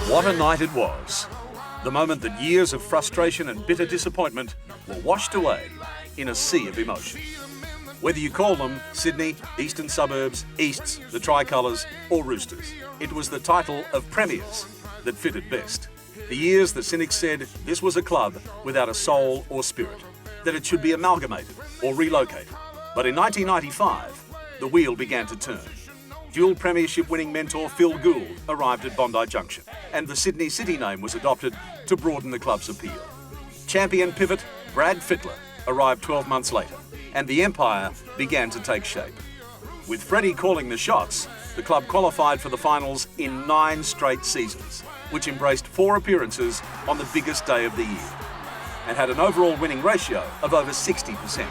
What a night it was. The moment that years of frustration and bitter disappointment were washed away in a sea of emotion. Whether you call them Sydney, Eastern Suburbs, Easts, the Tricolours or Roosters, it was the title of Premiers that fitted best. For years the cynics said this was a club without a soul or spirit, that it should be amalgamated or relocated. But in 1995, the wheel began to turn. Dual premiership winning mentor Phil Gould arrived at Bondi Junction, and the Sydney City name was adopted to broaden the club's appeal. Champion pivot Brad Fittler arrived 12 months later, and the empire began to take shape. With Freddie calling the shots, the club qualified for the finals in 9 straight seasons, which embraced 4 appearances on the biggest day of the year, and had an overall winning ratio of over 60%.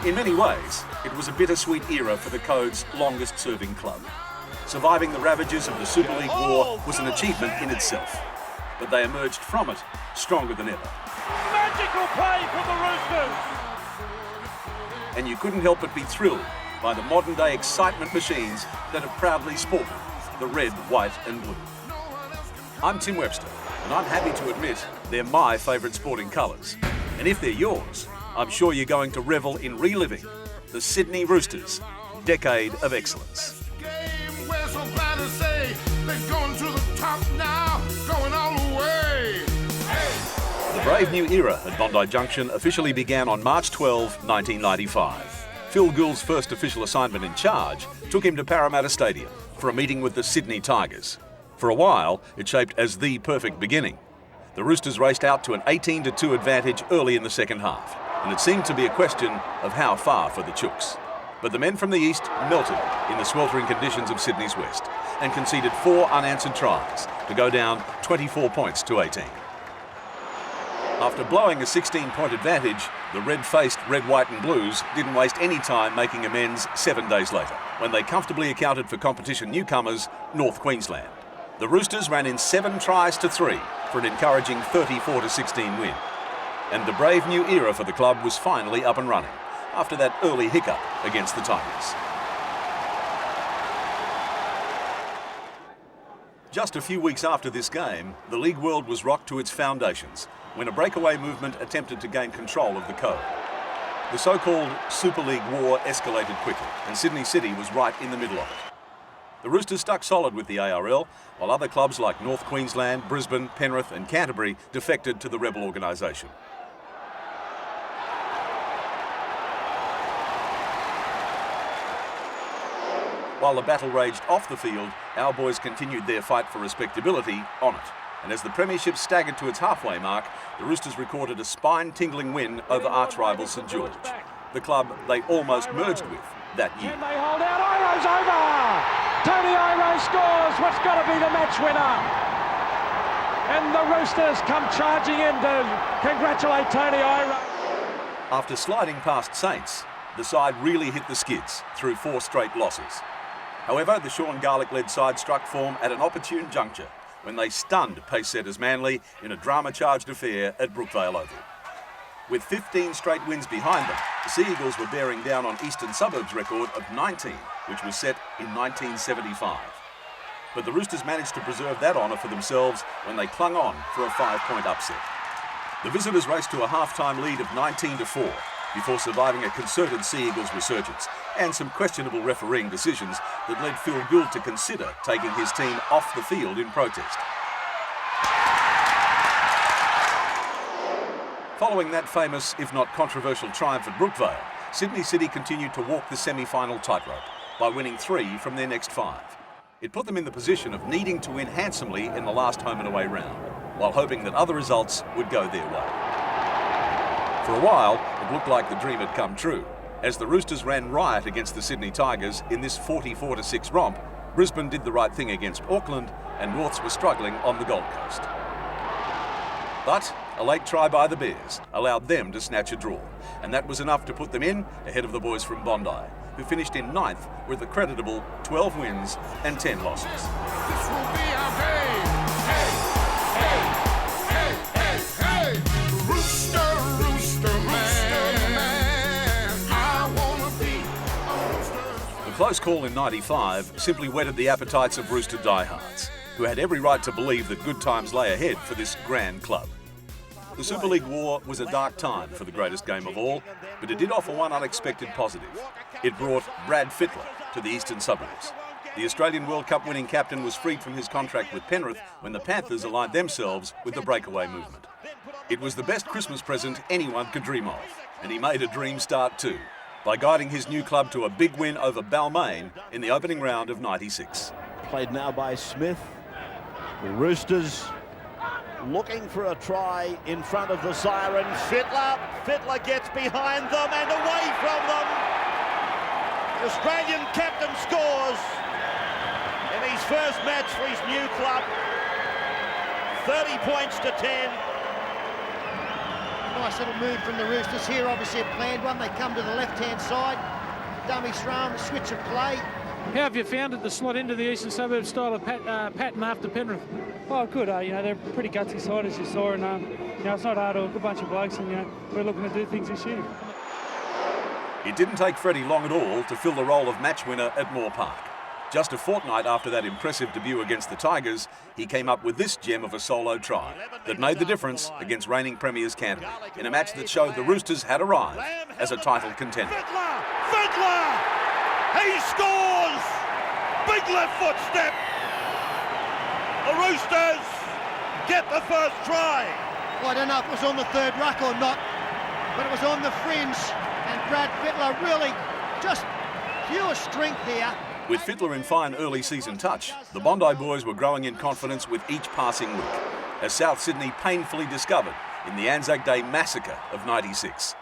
In many ways, it was a bittersweet era for the Code's longest-serving club. Surviving the ravages of the Super League War was an achievement in itself, but they emerged from it stronger than ever. Magical play from the Roosters! And you couldn't help but be thrilled by the modern-day excitement machines that have proudly sported the red, white and blue. I'm Tim Webster, and I'm happy to admit they're my favourite sporting colours. And if they're yours, I'm sure you're going to revel in reliving the Sydney Roosters' decade of excellence. The brave new era at Bondi Junction officially began on March 12, 1995. Phil Gould's first official assignment in charge took him to Parramatta Stadium for a meeting with the Sydney Tigers. For a while, it shaped as the perfect beginning. The Roosters raced out to an 18-2 advantage early in the second half, and it seemed to be a question of how far for the Chooks. But the men from the east melted in the sweltering conditions of Sydney's west and conceded 4 unanswered tries to go down 24 points to 18. After blowing a 16-point advantage, the red-faced red, white and blues didn't waste any time making amends 7 days later, when they comfortably accounted for competition newcomers North Queensland. The Roosters ran in 7 tries to 3 for an encouraging 34-16 win. And the brave new era for the club was finally up and running after that early hiccup against the Tigers. Just a few weeks after this game, the league world was rocked to its foundations when a breakaway movement attempted to gain control of the Code. The so-called Super League War escalated quickly, and Sydney City was right in the middle of it. The Roosters stuck solid with the ARL, while other clubs like North Queensland, Brisbane, Penrith and Canterbury defected to the rebel organisation. While the battle raged off the field, our boys continued their fight for respectability on it. And as the premiership staggered to its halfway mark, the Roosters recorded a spine-tingling win over arch-rival St George, the club they almost merged with that year. Can they hold out? Iro's over! Tony Iro scores what's got to be the match winner. And the Roosters come charging in to congratulate Tony Iro. After sliding past Saints, the side really hit the skids through 4 straight losses. However, the Sean Garlick-led side struck form at an opportune juncture when they stunned pace-setters Manly in a drama-charged affair at Brookvale Oval. With 15 straight wins behind them, the Sea Eagles were bearing down on Eastern Suburbs' record of 19, which was set in 1975. But the Roosters managed to preserve that honour for themselves when they clung on for a 5-point upset. The visitors raced to a half-time lead of 19-4 before surviving a concerted Sea Eagles resurgence and some questionable refereeing decisions that led Phil Gould to consider taking his team off the field in protest. Following that famous, if not controversial, triumph at Brookvale, Sydney City continued to walk the semi-final tightrope by winning 3 from their next 5. It put them in the position of needing to win handsomely in the last home and away round, while hoping that other results would go their way. For a while, it looked like the dream had come true. As the Roosters ran riot against the Sydney Tigers in this 44-6 romp, Brisbane did the right thing against Auckland, and Norths were struggling on the Gold Coast. But a late try by the Bears allowed them to snatch a draw, and that was enough to put them in ahead of the boys from Bondi, who finished in 9th with a creditable 12 wins and 10 losses. This will be our day. Hey, hey, hey, hey, hey. Rooster, rooster man. I wanna be a rooster. close call in '95 simply whetted the appetites of Rooster diehards, who had every right to believe that good times lay ahead for this grand club. The Super League war was a dark time for the greatest game of all, but it did offer one unexpected positive. It brought Brad Fittler to the eastern suburbs. The Australian World Cup winning captain was freed from his contract with Penrith when the Panthers aligned themselves with the breakaway movement. It was the best Christmas present anyone could dream of, and he made a dream start too, by guiding his new club to a big win over Balmain in the opening round of '96. Played now by Smith. The Roosters looking for a try in front of the siren. Fittler gets behind them and away from them. The Australian captain scores in his first match for his new club. 30 points to 10. Nice little move from the Roosters here, obviously a planned one. They come to the left-hand side, dummy throw, switch of play. How have you found it to slot into the eastern suburbs style of pattern after Penrith? Oh, good. They're a pretty gutsy side, as you saw, and it's not hard. A good bunch of blokes, and we're looking to do things this year. It didn't take Freddie long at all to fill the role of match winner at Moore Park. Just a fortnight after that impressive debut against the Tigers, he came up with this gem of a solo try that made the difference against reigning premiers Canterbury in a match that showed the Roosters had arrived as a title contender. Fittler! He scores! Big left foot step. The Roosters get the first try. Well, I don't know if it was on the third ruck or not, but it was on the fringe, and Brad Fittler really just pure strength here. With Fittler in fine early season touch, the Bondi boys were growing in confidence with each passing week, as South Sydney painfully discovered in the Anzac Day massacre of '96.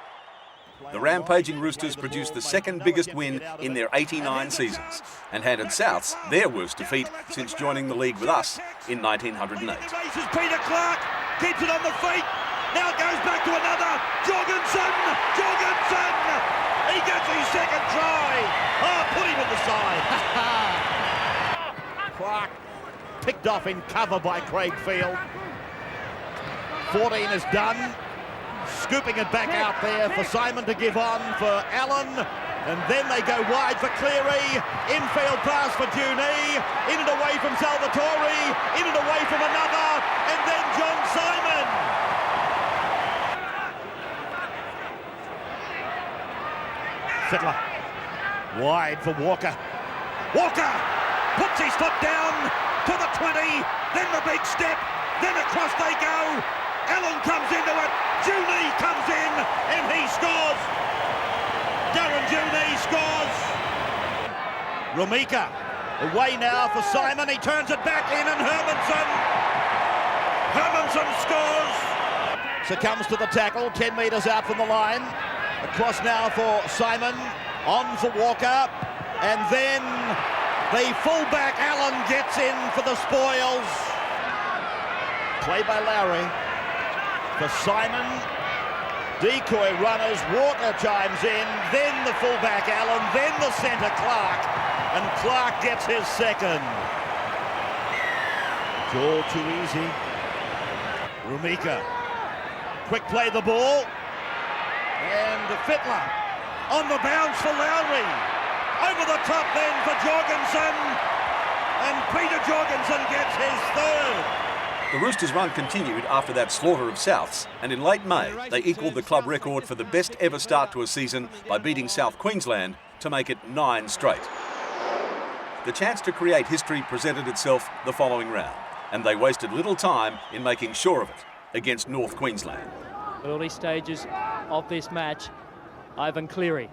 The rampaging Roosters produced the second biggest win in their 89 seasons and handed Souths their worst defeat since joining the league with us in 1908. Peter Clark keeps it on the feet. Now goes back to another. Jorgensen! He gets his second try. Put him in the side. Clark picked off in cover by Craig Field. 14 is done. Scooping it back out there for Simon to give on for Allen. And then they go wide for Cleary. Infield pass for Junee. In and away from Salvatore. In and away from another. And then John Simon. Fittler. Wide for Walker. Walker puts his foot down to the 20. Then the big step. Then across they go. Allen comes into it. Junee comes in and he scores. Darren Junee scores. Rumika away now for Simon. He turns it back in and Hermanson scores. Succumbs to the tackle, 10 metres out from the line. Across now for Simon. On for Walker. And then the fullback Allen gets in for the spoils. Play by Lowry. For Simon, decoy runners, Walker chimes in, then the fullback Allen, then the centre Clark, and Clark gets his second. Jaw too easy. Rumika, quick play the ball, and Fittler on the bounce for Lowry. Over the top then for Jorgensen, and Peter Jorgensen gets his third. The Roosters' run continued after that slaughter of Souths, and in late May, they equalled the club record for the best ever start to a season by beating South Queensland to make it 9 straight. The chance to create history presented itself the following round, and they wasted little time in making sure of it against North Queensland. Early stages of this match, Ivan Cleary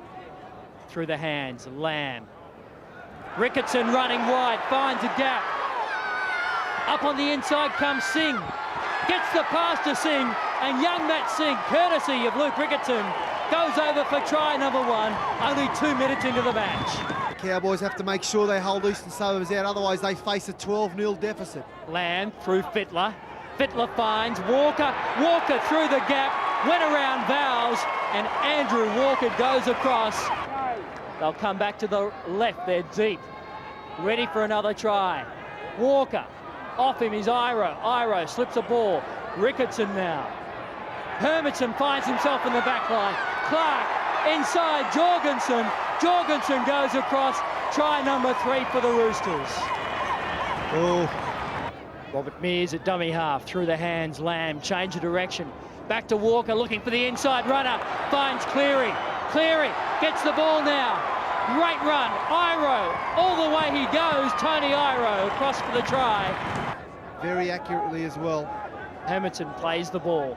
through the hands, Lamb. Ricketson running wide, finds a gap. Up on the inside comes Singh, gets the pass to Singh, and young Matt Singh, courtesy of Luke Ricketson, goes over for try number 1, only 2 minutes into the match. Cowboys have to make sure they hold Eastern Suburbs out, otherwise they face a 12-0 deficit. Lamb through Fittler. Fittler finds Walker. Walker through the gap, went around Vowles, and Andrew Walker goes across. They'll come back to the left, they're deep. Ready for another try. Walker. Off him is Iro. Iro slips a ball. Ricketson now. Hermanson finds himself in the back line. Clark inside Jorgensen. Jorgensen goes across. Try number 3 for the Roosters. Oh, Robert Mears at dummy half, through the hands, Lamb, change of direction. Back to Walker, looking for the inside runner, finds Cleary. Cleary gets the ball now. Great run, Iro, all the way he goes, Tony Iro across for the try. very accurately as well. Hamilton plays the ball.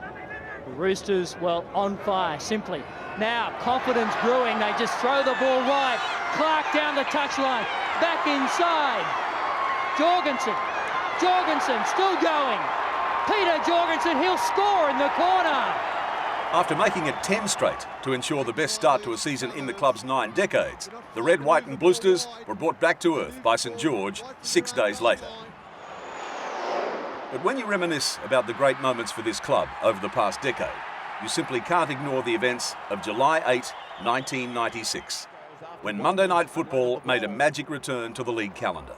The Roosters, well, on fire, simply. Now, confidence brewing, they just throw the ball wide. Clark down the touchline, back inside. Jorgensen still going. Peter Jorgensen, he'll score in the corner. After making it 10 straight to ensure the best start to a season in the club's 9 decades, the Red, White and Bluesters were brought back to earth by St George 6 days later. But when you reminisce about the great moments for this club over the past decade, you simply can't ignore the events of July 8, 1996, when Monday Night Football made a magic return to the league calendar.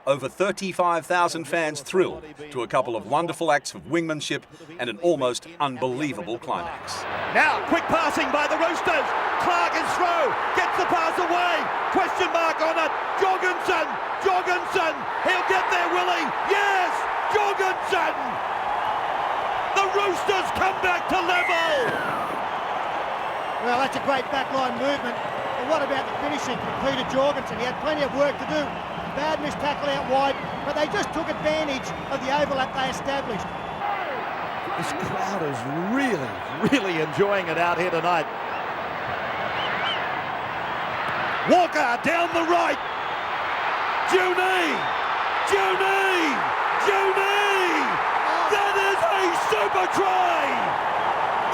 Over 35,000 fans thrilled to a couple of wonderful acts of wingmanship and an almost unbelievable climax. Now, quick passing by the Roosters. Clark is through, gets the pass away. Question mark on it. Jorgensen. He'll get there, will he? Yes, Jorgensen. The Roosters come back to level. Well, that's a great backline movement. But what about the finishing from Peter Jorgensen? He had plenty of work to do. Bad missed tackle out wide, but they just took advantage of the overlap they established. This crowd is really enjoying it out here tonight. Walker down the right. Juni! That is a super try!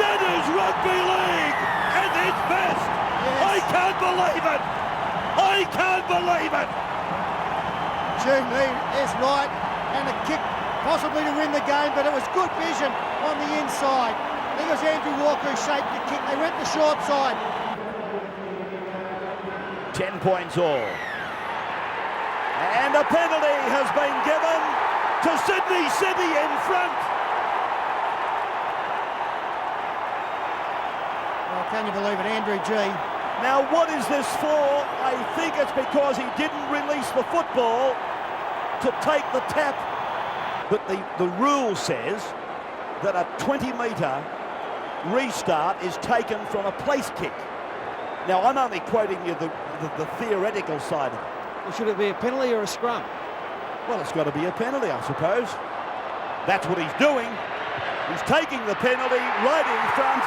That is rugby league at its best! Yes. I can't believe it! Juni is right, and a kick possibly to win the game, but it was good vision on the inside. I think it was Andrew Walker who shaped the kick. They went the short side. 10 points all. And a penalty has been given to Sydney City in front. Well, can you believe it, Andrew G? Now, what is this for? I think it's because he didn't release the football to take the tap. But the rule says that a 20-metre restart is taken from a place kick. Now, I'm only quoting you the theoretical side. Well, should it be a penalty or a scrum? Well, it's got to be a penalty, I suppose. That's what he's doing. He's taking the penalty right in front,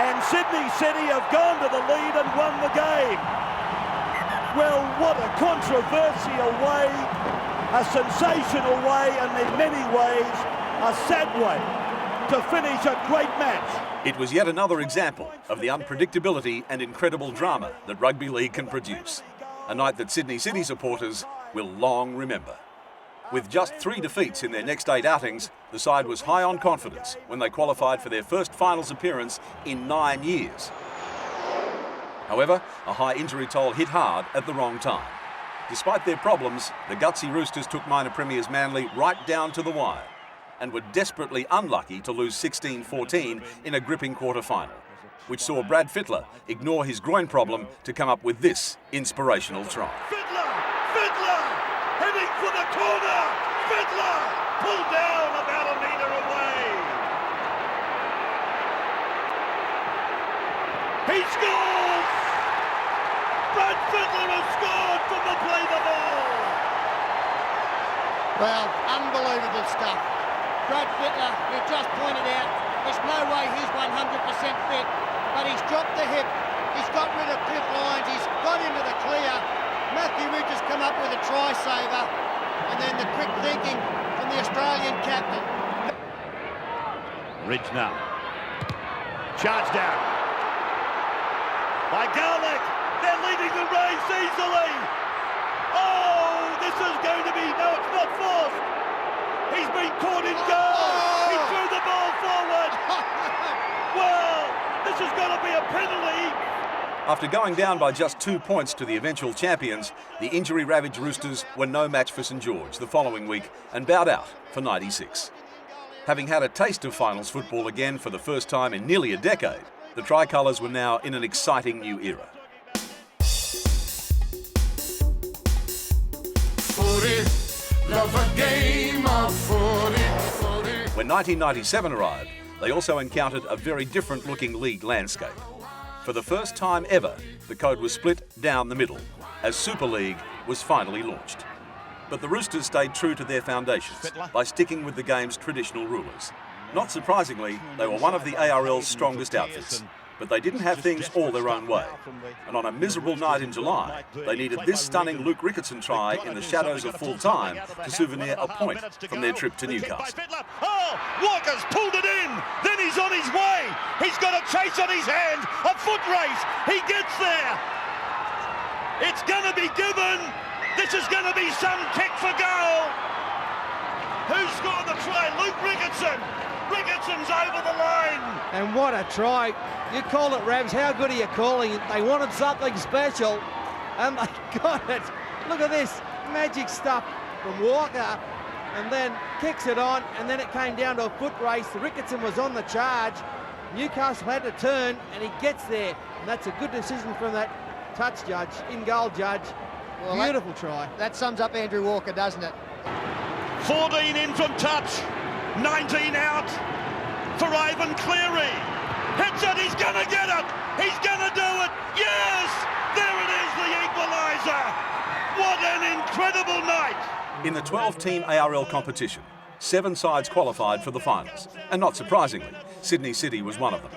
and Sydney City have gone to the lead and won the game. Well, what a controversial way, a sensational way, and in many ways, a sad way to finish a great match. It was yet another example of the unpredictability and incredible drama that rugby league can produce. A night that Sydney City supporters will long remember. With just 3 defeats in their next 8 outings, the side was high on confidence when they qualified for their first finals appearance in 9 years. However, a high injury toll hit hard at the wrong time. Despite their problems, the gutsy Roosters took minor premiers Manly right down to the wire and were desperately unlucky to lose 16-14 in a gripping quarter-final, which saw Brad Fittler ignore his groin problem to come up with this inspirational try. Fittler, heading for the corner. Fittler pulled down about a metre away. He scores! Brad Fittler has scored from the play the ball. Well, unbelievable stuff. Brad Fittler, we've just pointed out, there's no way he's 100% fit, but he's dropped the hip, he's got rid of Cliff Lyons, he's got into the clear. Matthew Ridge has come up with a try saver, and then the quick thinking from the Australian captain. Ridge now. Charge down. By Garlick, they're leading the race easily. Oh, this is going to be, no, it's not forced. He's been caught in goal. He threw the ball forward. Well, this is going to be a penalty. After going down by just 2 points to the eventual champions, the injury-ravaged Roosters were no match for St George the following week and bowed out for 96. Having had a taste of finals football again for the first time in nearly a decade, the Tricolours were now in an exciting new era. footy, love a game of footy. When 1997 arrived, they also encountered a very different looking league landscape. For the first time ever, the code was split down the middle, as Super League was finally launched. But the Roosters stayed true to their foundations by sticking with the game's traditional rulers. Not surprisingly, they were one of the ARL's strongest outfits, but they didn't have things all their own way. And on a miserable night in July, they needed this stunning Luke Ricketson try in the shadows of full time to souvenir a point from their trip to Newcastle. Oh, Walker's pulled it in, then he's on his way. He's got a chase on his hands, a foot race. He gets there. It's going to be given. This is going to be some kick for goal. Who scored the try? Luke Ricketson. Ricketson's over the line. And what a try. You call it, Rabs. How good are you calling it? They wanted something special, and they got it. Look at this. Magic stuff from Walker, and then kicks it on, and then it came down to a foot race. Ricketson was on the charge. Newcastle had to turn, and he gets there. And that's a good decision from that touch judge, in-goal judge. Well, beautiful try. That sums up Andrew Walker, doesn't it? 14 in from touch, 19 out for Ivan Cleary. Hits it, he's going to get it, he's going to do it, yes! There it is, the equaliser. What an incredible night. In the 12-team ARL competition, 7 sides qualified for the finals, and not surprisingly, Sydney City was one of them.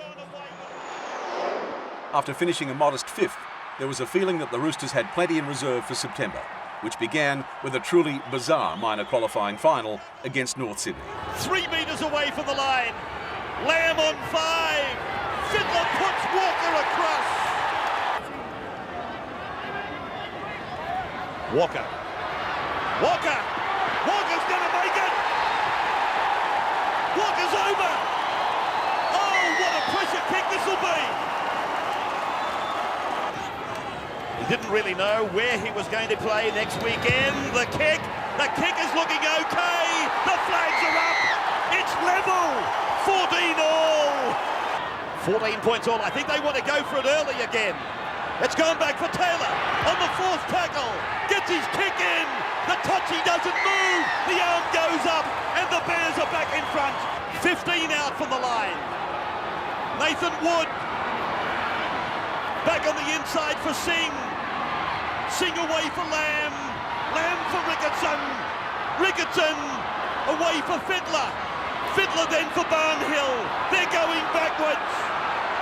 After finishing a modest 5th, there was a feeling that the Roosters had plenty in reserve for September, which began with a truly bizarre minor qualifying final against North Sydney. 3 metres away from the line. Lamb on 5. Fittler puts Walker across. Walker. Walker's going to make it. Walker's over. Oh, what a pressure kick this will be. He didn't really know where he was going to play next weekend. The kick is looking okay. The flags are up. It's level. 14 all. 14 points all. I think they want to go for it early again. It's gone back for Taylor on the 4th tackle. Gets his kick in. The touchy doesn't move. The arm goes up and the Bears are back in front. 15 out from the line. Nathan Wood back on the inside for Singh. Singh away for Lamb. Lamb for Ricketson. Ricketson away for Fittler. Fittler then for Barnhill. They're going backwards.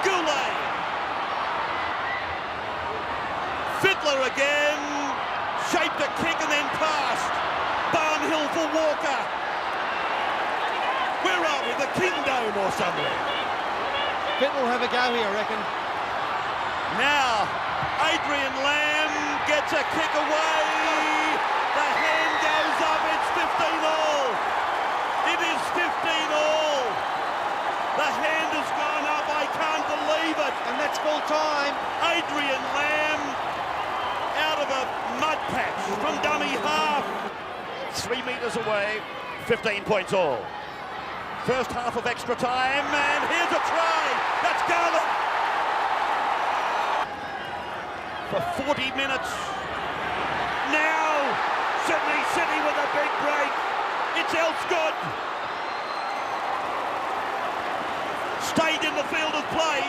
Goulet. Fittler again. Shaped a kick and then passed. Barnhill for Walker. Where are we? The Kingdome or somewhere? Fittler will have a go here, I reckon. Now, Adrian Lamb gets a kick away. The hand goes up. It's 15 all. It is 15 all. The hand has gone up. I can't believe it. And that's full time. Adrian Lamb out of a mud patch from dummy half. 3 metres away. 15 points all. First half of extra time. And here's a try. That's Garland. For 40 minutes. Now, Sydney City with a big break. It's Elsgood. Stayed in the field of play.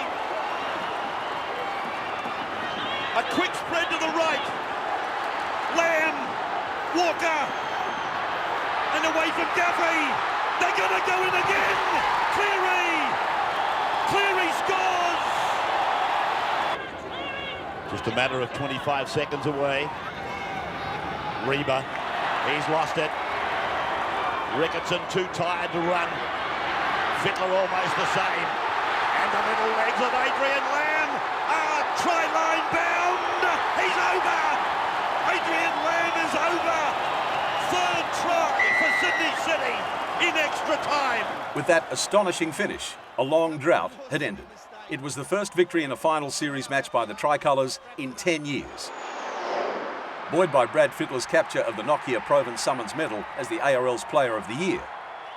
A quick spread to the right. Lamb, Walker, and away from Gaffey. They're going to go in again. Cleary scores. Just a matter of 25 seconds away. Reba, he's lost it. Ricketson too tired to run. Fittler almost the same. And the middle legs of Adrian Lamb are try line bound. He's over. Adrian Lamb is over. 3rd try for Sydney City in extra time. With that astonishing finish, a long drought had ended. It was the first victory in a final series match by the Tricolours in 10 years. Buoyed by Brad Fittler's capture of the Nokia Provan Summons medal as the ARL's Player of the Year,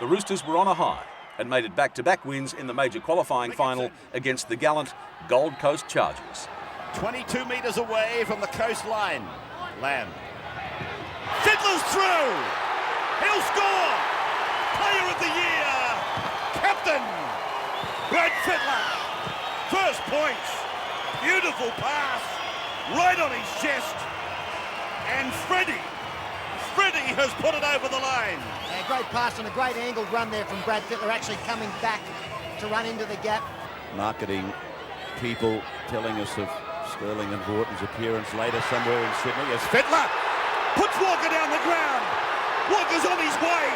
the Roosters were on a high and made it back-to-back wins in the major qualifying final against the gallant Gold Coast Chargers. 22 metres away from the coastline. Lamb. Fiddler's through. He'll score. Player of the year. Captain. Brad Fiddler. First points. Beautiful pass. Right on his chest. And Freddie has put it over the line. Yeah, great pass and a great angled run there from Brad Fittler, actually coming back to run into the gap. Marketing people telling us of Sterling and Horton's appearance later somewhere in Sydney as Fiddler puts Walker down the ground. Walker's on his way.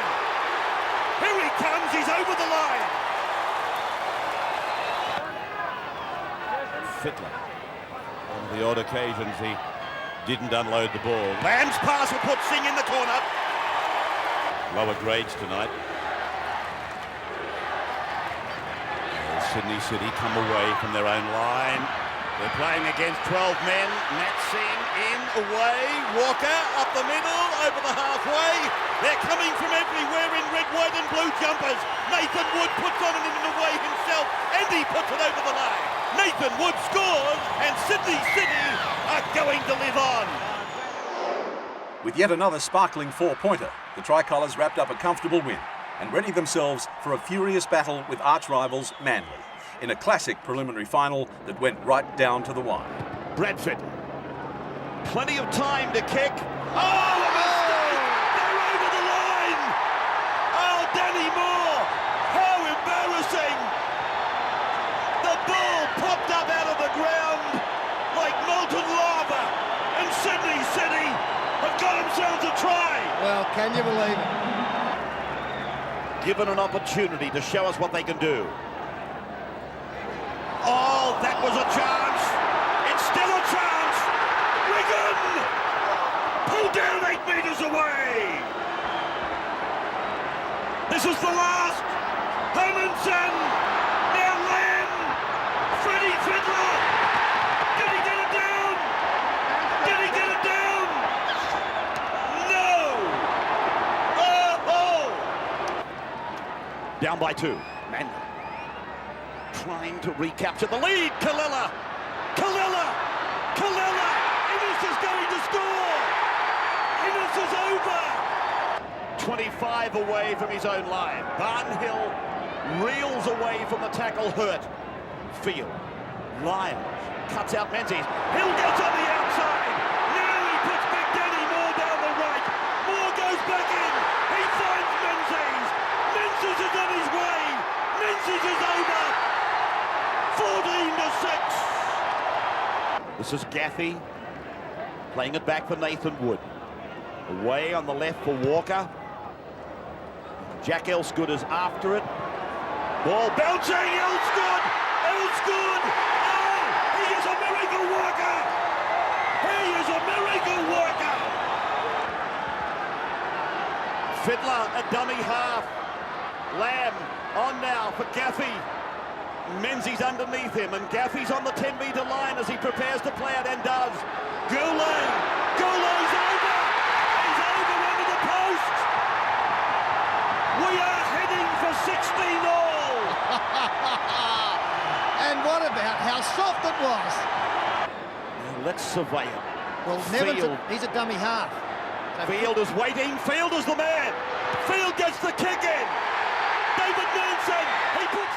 Here he comes, he's over the line. Fiddler, on the odd occasions he didn't unload the ball. Lamb's pass will put Singh in the corner. Lower grades tonight. Sydney City come away from their own line. They're playing against 12 men. Matt Singh in, away. Walker up the middle, over the halfway. They're coming from everywhere in red, white and blue jumpers. Nathan Wood puts on it in the way himself and he puts it over the line. Nathan Wood scores and Sydney City are going to live on. With yet another sparkling four-pointer, the Tricolours wrapped up a comfortable win and readied themselves for a furious battle with arch-rivals Manly in a classic preliminary final that went right down to the wire. Bradford, plenty of time to kick. Oh, a mistake! They're over the line! Oh, Danny Moore, how embarrassing! The ball popped up out of the ground like molten lava, and Sydney City have got themselves a try. Well, can you believe it? Given an opportunity to show us what they can do. Oh, that was a chance. It's still a chance. Wigan! Pulled down 8 metres away. This is the last. Hermanson. Now Lamb. Freddie Fiddler. Did he get it down? Did he get it down? No. Oh. Down by 2. Manly trying to recapture the lead. Kalila. Innes is going to score. Innes is over. 25 away from his own line. Barnhill reels away from the tackle, hurt. Field. Lyons cuts out Menzies. Hill gets on the outside. Now he puts back Danny Moore down the right. Moore goes back in. He finds Menzies. Menzies is on his way. Menzies is over. 14-6. This is Gaffey playing it back for Nathan Wood. Away on the left for Walker. Jack Elsgood is after it. Ball bouncing. Elsgood. Oh, he is a miracle worker. Fiddler a dummy half. Lamb on now for Gaffey. Menzies underneath him, and Gaffey's on the 10-metre line as he prepares to play it, and does. Goulet's over! He's over under the post! We are heading for 16 all! And what about how soft it was? Now let's survey it. Well, Nevins, he's a dummy half. So Field is waiting. Field is the man. Field gets the kick in. David Nelson.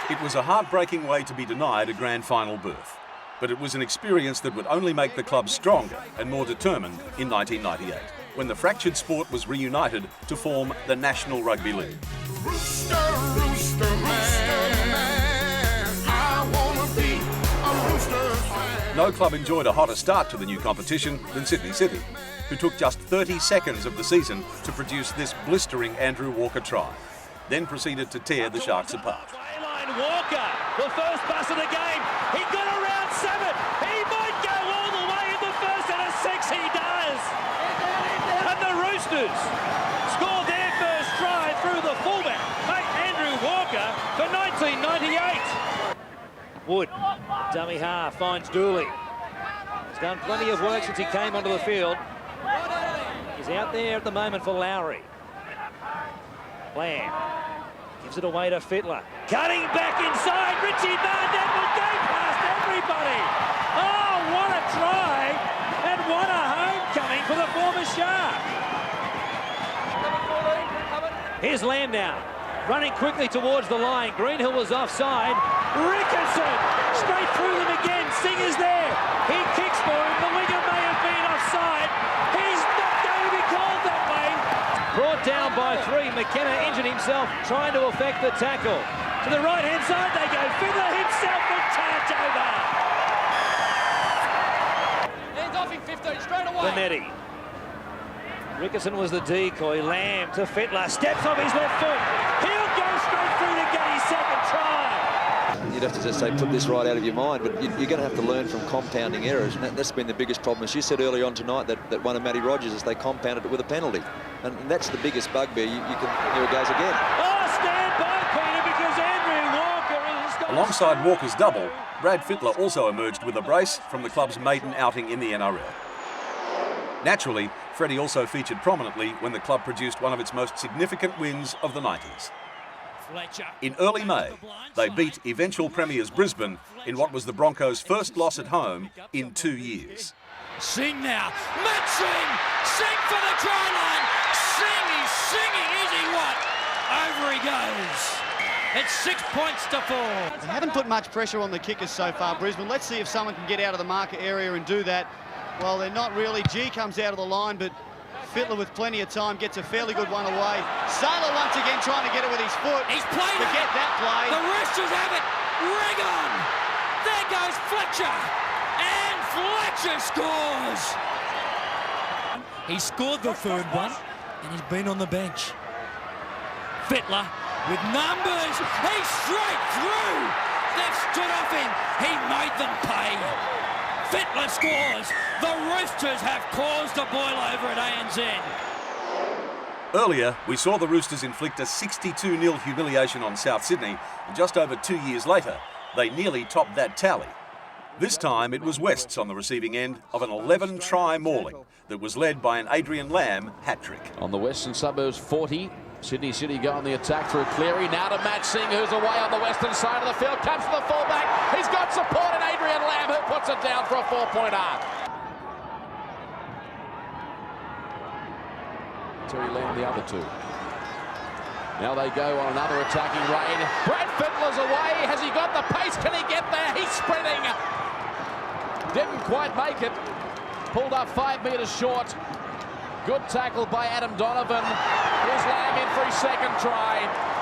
It was a heartbreaking way to be denied a grand final berth, but it was an experience that would only make the club stronger and more determined in 1998, when the fractured sport was reunited to form the National Rugby League. Rooster man, I wanna be a Roosters fan. No club enjoyed a hotter start to the new competition than Sydney City, who took just 30 seconds of the season to produce this blistering Andrew Walker try, then proceeded to tear the Sharks apart. Walker, the first pass of the game. He got around 7. He might go all the way in the first, and a 6 he does. And the Roosters score their first try through the fullback, mate Andrew Walker, for 1998. Wood, dummy half, finds Dooley. He's done plenty of work since he came onto the field. He's out there at the moment for Lowry. Lamb gives it away to Fittler. Cutting back inside, Richie Barnett will go past everybody. Oh, what a try, and what a homecoming for the former Shark. Here's Lamb now, running quickly towards the line. Greenhill was offside. Ricketson, straight through them again. Singer's there. He kicks for him. The winger may have been offside. He's not going to be called that way. Brought down by 3. McKenna injured himself trying to effect the tackle. To the right-hand side they go. Fiddler himself will charge over. Hands off him 15 straight away. Benetti. Ricketson was the decoy. Lamb to Fittler. Steps off his left foot. He'll go straight through to get his second try. You'd have to just say, put this right out of your mind, but you're going to have to learn from compounding errors, and that's been the biggest problem. As you said early on tonight, that one of Matty Rogers is they compounded it with a penalty, and that's the biggest bugbear. Here it goes again. Oh, stand by, Peter, because Andrew Walker has got... Alongside Walker's double, Brad Fittler also emerged with a brace from the club's maiden outing in the NRL. Naturally, Freddie also featured prominently when the club produced one of its most significant wins of the 90s. In early May, they beat eventual premiers Brisbane in what was the Broncos' first loss at home in 2 years. Sing now. Matt Sing. Sing for the try line. Sing. He's singing, is he what? Over he goes. It's 6 points to 4. They haven't put much pressure on the kickers so far, Brisbane. Let's see if someone can get out of the marker area and do that. Well, they're not really. G comes out of the line, but Fittler with plenty of time gets a fairly good one away. Saylor once again trying to get it with his foot. He's played to it. Get that play. The Roosters have it. Ring on. There goes Fletcher. And Fletcher scores. He scored the third one, and he's been on the bench. Fittler with numbers. He's straight through. They've stood off him. He made them pay. Fittler scores. The Roosters have caused a boil over at ANZ. Earlier, we saw the Roosters inflict a 62-0 humiliation on South Sydney, and just over 2 years later, they nearly topped that tally. This time, it was Wests on the receiving end of an 11-try mauling that was led by an Adrian Lamb hat-trick. On the Western Suburbs 40, Sydney City go on the attack through Cleary. Now to Matt Singh, who's away on the western side of the field. Comes to the fullback. He's got support in Adrian Lamb, who puts it down for a 4-pointer. Terry Lamb, the other two. Now they go on another attacking raid. Brad Fittler's away. Has he got the pace? Can he get there? He's sprinting. Didn't quite make it. Pulled up 5 metres short. Good tackle by Adam Donovan. Here's Lamb in for his second try.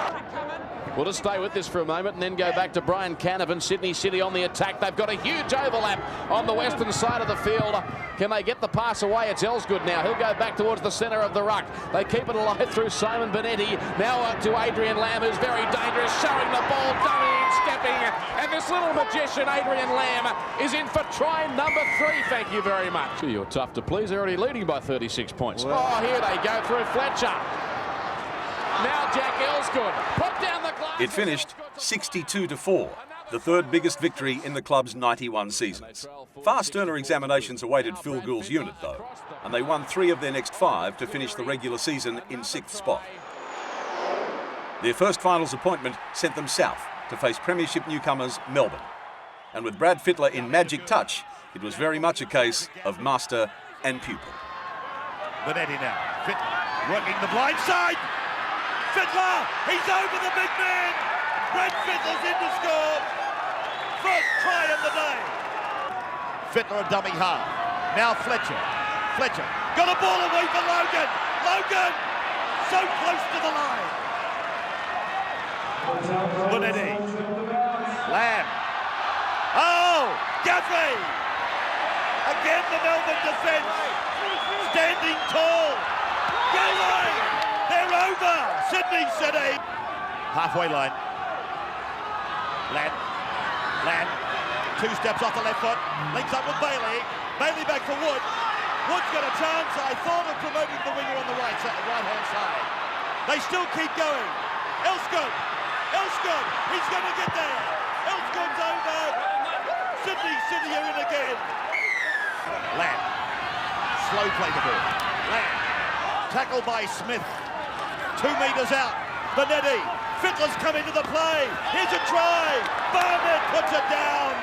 We'll just stay with this for a moment and then go back to Brian Canavan. Sydney City on the attack. They've got a huge overlap on the western side of the field. Can they get the pass away? It's Elsgood now. He'll go back towards the centre of the ruck. They keep it alive through Simon Benetti. Now up to Adrian Lamb, who's very dangerous, showing the ball, dummying, stepping. And this little magician, Adrian Lamb, is in for try number 3. Thank you very much. Gee, you're tough to please. They're already leading by 36 points. Well. Oh, here they go through Fletcher. Now Jack Elsgood. Put down the glass. It finished 62-4, the third biggest victory in the club's 91 seasons. Far sterner examinations awaited Phil Gould's unit, though, and they won 3 of their next 5 to finish the regular season in 6th spot. Their first finals appointment sent them south to face Premiership newcomers Melbourne. And with Brad Fittler in magic touch, it was very much a case of master and pupil. Benetti now. Fittler working the blind side. Fittler, he's over the big man. Brad Fittler's in to score. First try of the day. Fittler a dummy half. Now Fletcher. Fletcher got a ball away for Logan. Logan, so close to the line. Benetti. Lamb. Oh, Guthrie. Again the Melbourne defence. Standing tall. Goal line. They're over. Sydney City. Halfway line. Lamb. 2 steps off the left foot. Links up with Bailey. Bailey back for Wood. Wood's got a chance. I thought of promoting the winger on the right-hand side. They still keep going. Elsgood. He's going to get there. Elsgood's over. Sydney City are in again. Lamb. Slow play the ball. Lamb. Tackled by Smith. 2 metres out. Benetti. Fittler's come into the play. Here's a try. Barnett puts it down.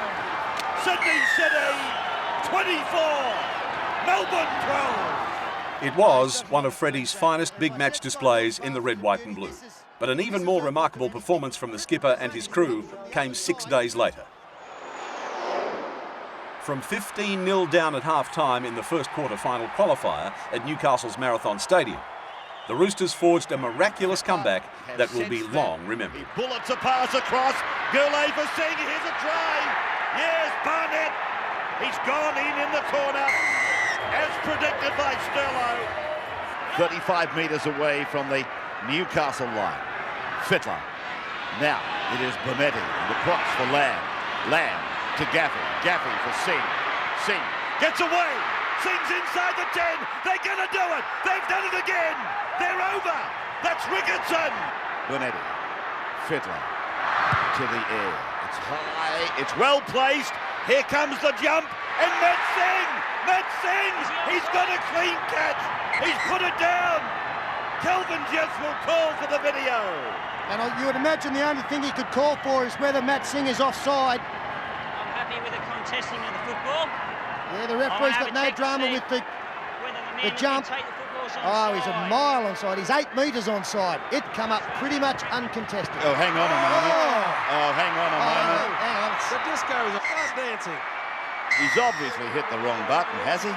Sydney City 24. Melbourne 12. It was one of Freddie's finest big match displays in the red, white and blue. But an even more remarkable performance from the skipper and his crew came 6 days later. From 15-0 down at half-time in the first quarter-final qualifier at Newcastle's Marathon Stadium, the Roosters forged a miraculous comeback that will be long remembered. Bullets a pass across. Goulet for Singh. Here's a try. Yes, Barnett. He's gone in the corner, as predicted by Sterlo. 35 metres away from the Newcastle line. Fittler. Now it is Bonetti. The cross for Lamb. Lamb to Gaffey. Gaffey for Singh. Singh gets away. Singh's inside the 10. They're going to do it. They've done it again. They're over. That's Ricketson. Bonetti. Fittler to the air. It's high. It's well placed. Here comes the jump. And Matt Singh. Matt Singh. He's got a clean catch. He's put it down. Kelvin Jeffs will call for the video. And you would imagine the only thing he could call for is whether Matt Singh is offside. I'm happy with the contesting of the football. Yeah, the referee's got no drama with the jump. Oh, he's a mile onside. He's 8 metres onside. It come up pretty much uncontested. Oh, hang on a moment. Oh, hang on a moment. Hang on. The disco is fast dancing. He's obviously hit the wrong button, has he?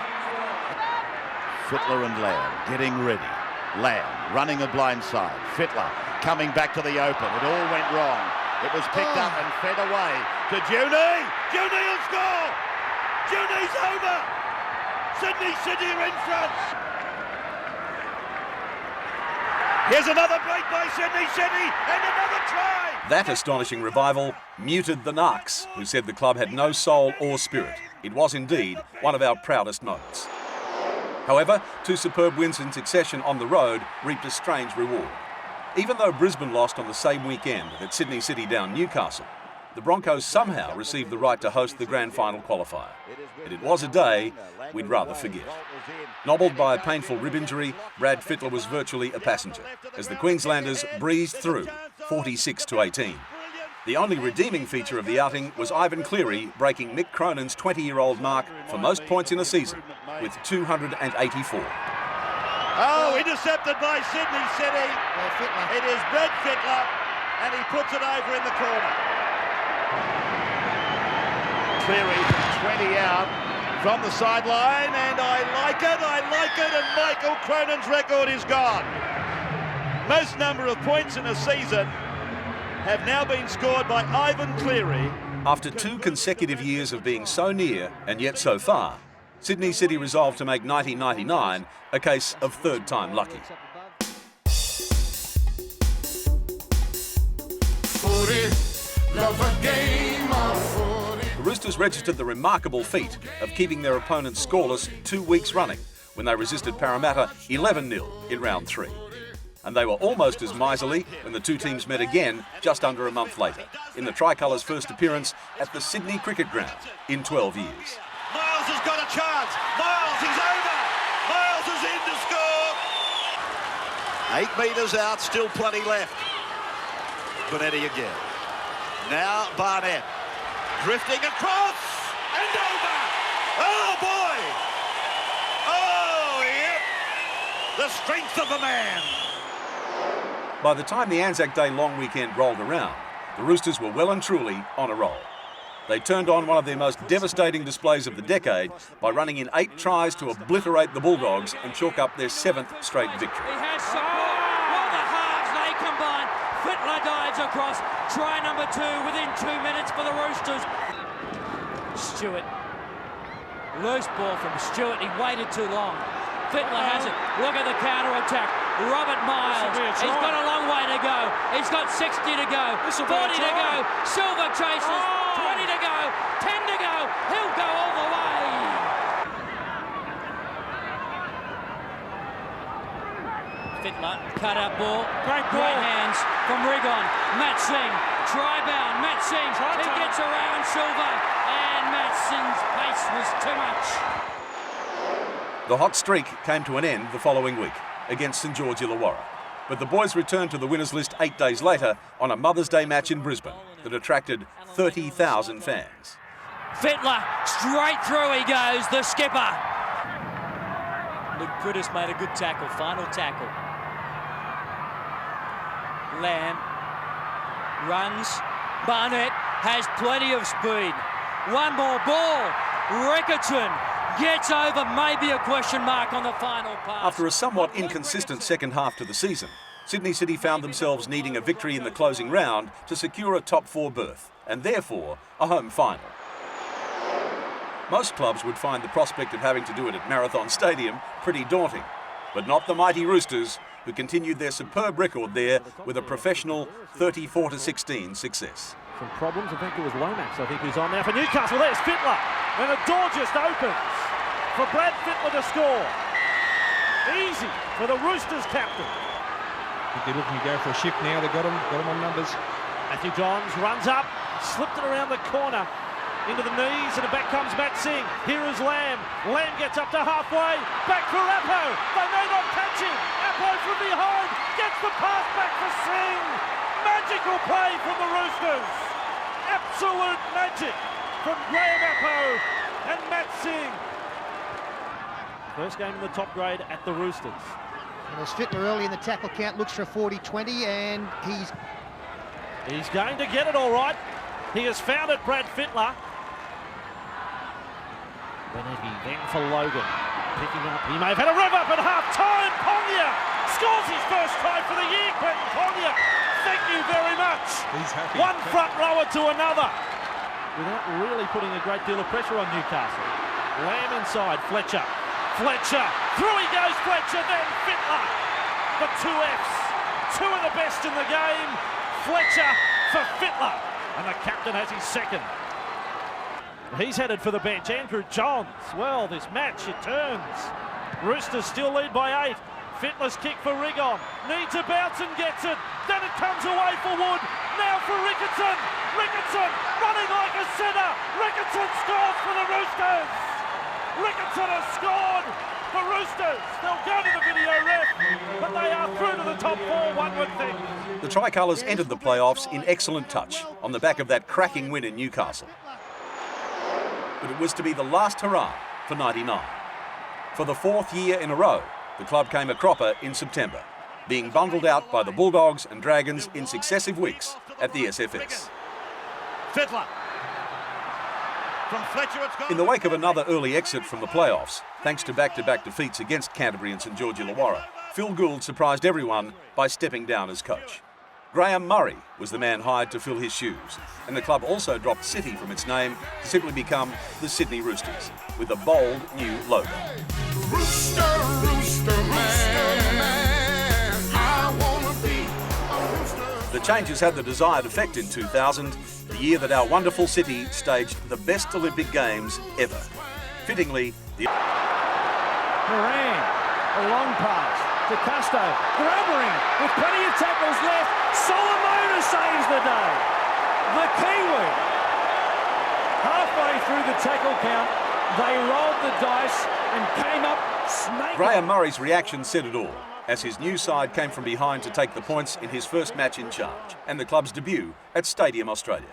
Fittler and Lamb getting ready. Lamb running a blind side. Fittler coming back to the open. It all went wrong. It was picked up and fed away to Junie. Junie will score. Junie's over. Sydney City are in front. Here's another break by Sydney City and another try. That astonishing revival muted the Narcs, who said the club had no soul or spirit. It was indeed one of our proudest moments. However, 2 superb wins in succession on the road reaped a strange reward. Even though Brisbane lost on the same weekend that Sydney City downed Newcastle, the Broncos somehow received the right to host the grand final qualifier. And it was a day we'd rather forget. Nobbled by a painful rib injury, Brad Fittler was virtually a passenger as the Queenslanders breezed through 46-18. The only redeeming feature of the outing was Ivan Cleary breaking Mick Cronin's 20-year-old mark for most points in a season with 284. Oh, intercepted by Sydney City. It is Brad Fittler, and he puts it over in the corner. Cleary from 20 out from the sideline, and I like it, and Michael Cronin's record is gone. Most number of points in a season have now been scored by Ivan Cleary. After 2 consecutive years of being so near and yet so far, Sydney City resolved to make 1999 a case of third time lucky. The Roosters registered the remarkable feat of keeping their opponents scoreless 2 weeks running when they resisted Parramatta 11-0 in round 3. And they were almost as miserly when the 2 teams met again just under a month later in the Tricolour's first appearance at the Sydney Cricket Ground in 12 years. Miles has got a chance. Miles is over. Miles is in to score. 8 metres out, still plenty left. Bonetti again. Now Barnett. Drifting across and over. Oh, boy. Oh, yep. The strength of a man. By the time the Anzac Day long weekend rolled around, the Roosters were well and truly on a roll. They turned on one of their most devastating displays of the decade by running in 8 tries to obliterate the Bulldogs and chalk up their 7th straight victory. He has well, the halves, they combine. Fittler dives across. Try number 2 within 2 minutes for the Roosters. Stewart. Loose ball from Stewart. He waited too long. Fittler has it. Look at the counter-attack. Robert Miles. He's got a long way to go. He's got 60 to go. 40 to go. Silver chases. 20 to go. 10 to go. He'll go all the way. Fittler. Cut out ball. Great hands from Rigon. Matt Singh. Try bound. Matt Singh. He gets around Silver. And Matt Singh's pace was too much. The hot streak came to an end the following week against St George Illawarra. But the boys returned to the winners list 8 days later on a Mother's Day match in Brisbane that attracted 30,000 fans. Fittler, straight through he goes, the skipper. Luke Critters made a good tackle, final tackle. Lamb runs. Barnett has plenty of speed. One more ball. Rickerton gets over, maybe a question mark on the final pass. After a somewhat inconsistent second half to the season, Sydney City found themselves needing a victory in the closing round to secure a top 4 berth, and therefore a home final. Most clubs would find the prospect of having to do it at Marathon Stadium pretty daunting, but not the mighty Roosters, who continued their superb record there with a professional 34-16 success. Some problems, I think it was Lomax, who's on now for Newcastle. There's Fittler, and the door just opens for Brad Fittler to score. Easy for the Roosters captain. They're looking to go for a shift now. They've got him on numbers. Matthew Johns runs up, slipped it around the corner, into the knees, and back comes Matt Singh. Here is Lamb. Lamb gets up to halfway. Back for Appo. They may not catch him. Appo from behind gets the pass back for Singh. Magical play from the Roosters. Absolute magic from Graham Appo and Matt Singh. First game in the top grade at the Roosters. And as Fittler early in the tackle count looks for a 40-20, and he's going to get it all right. He has found it, Brad Fittler. Benetti then for Logan. Picking up. He may have had a rev up at half-time. Ponga scores his first try for the year, Quentin Ponga. Thank you very much. He's happy. One front rower to another. Without really putting a great deal of pressure on Newcastle. Lamb inside. Fletcher. Through he goes, Fletcher. Then Fittler for 2 Fs. 2 of the best in the game. Fletcher for Fittler. And the captain has his second. He's headed for the bench. Andrew Johns. Well, this match, it turns. Roosters still lead by 8. Fittler's kick for Rigon. Needs a bounce and gets it. Then it comes away for Wood. Now for Rickerton. Rickerton running like a centre. Rickerton scores for the Roosters. Rickerton has scored. The Roosters, they'll go to the video ref, but they are through to the top 4, one would think. The Tricolours entered the playoffs in excellent touch on the back of that cracking win in Newcastle. But it was to be the last hurrah for 99. For the 4th year in a row, the club came a cropper in September, being bundled out by the Bulldogs and Dragons in successive weeks at the SFS. Fittler. From Fletcher, it's gone. In the wake of another early exit from the playoffs, thanks to back-to-back defeats against Canterbury and St George Illawarra, Phil Gould surprised everyone by stepping down as coach. Graham Murray was the man hired to fill his shoes, and the club also dropped City from its name to simply become the Sydney Roosters, with a bold new logo. Rooster, rooster man, I wanna be a rooster. The changes had the desired effect in 2000, the year that our wonderful city staged the best Olympic Games ever. Fittingly, the Moran, a long pass to Custo. Grabbering with plenty of tackles left. Solomona saves the day. The Kiwi. Halfway through the tackle count, they rolled the dice and came up snake. Graham Murray's reaction said it all, as his new side came from behind to take the points in his first match in charge, and the club's debut at Stadium Australia.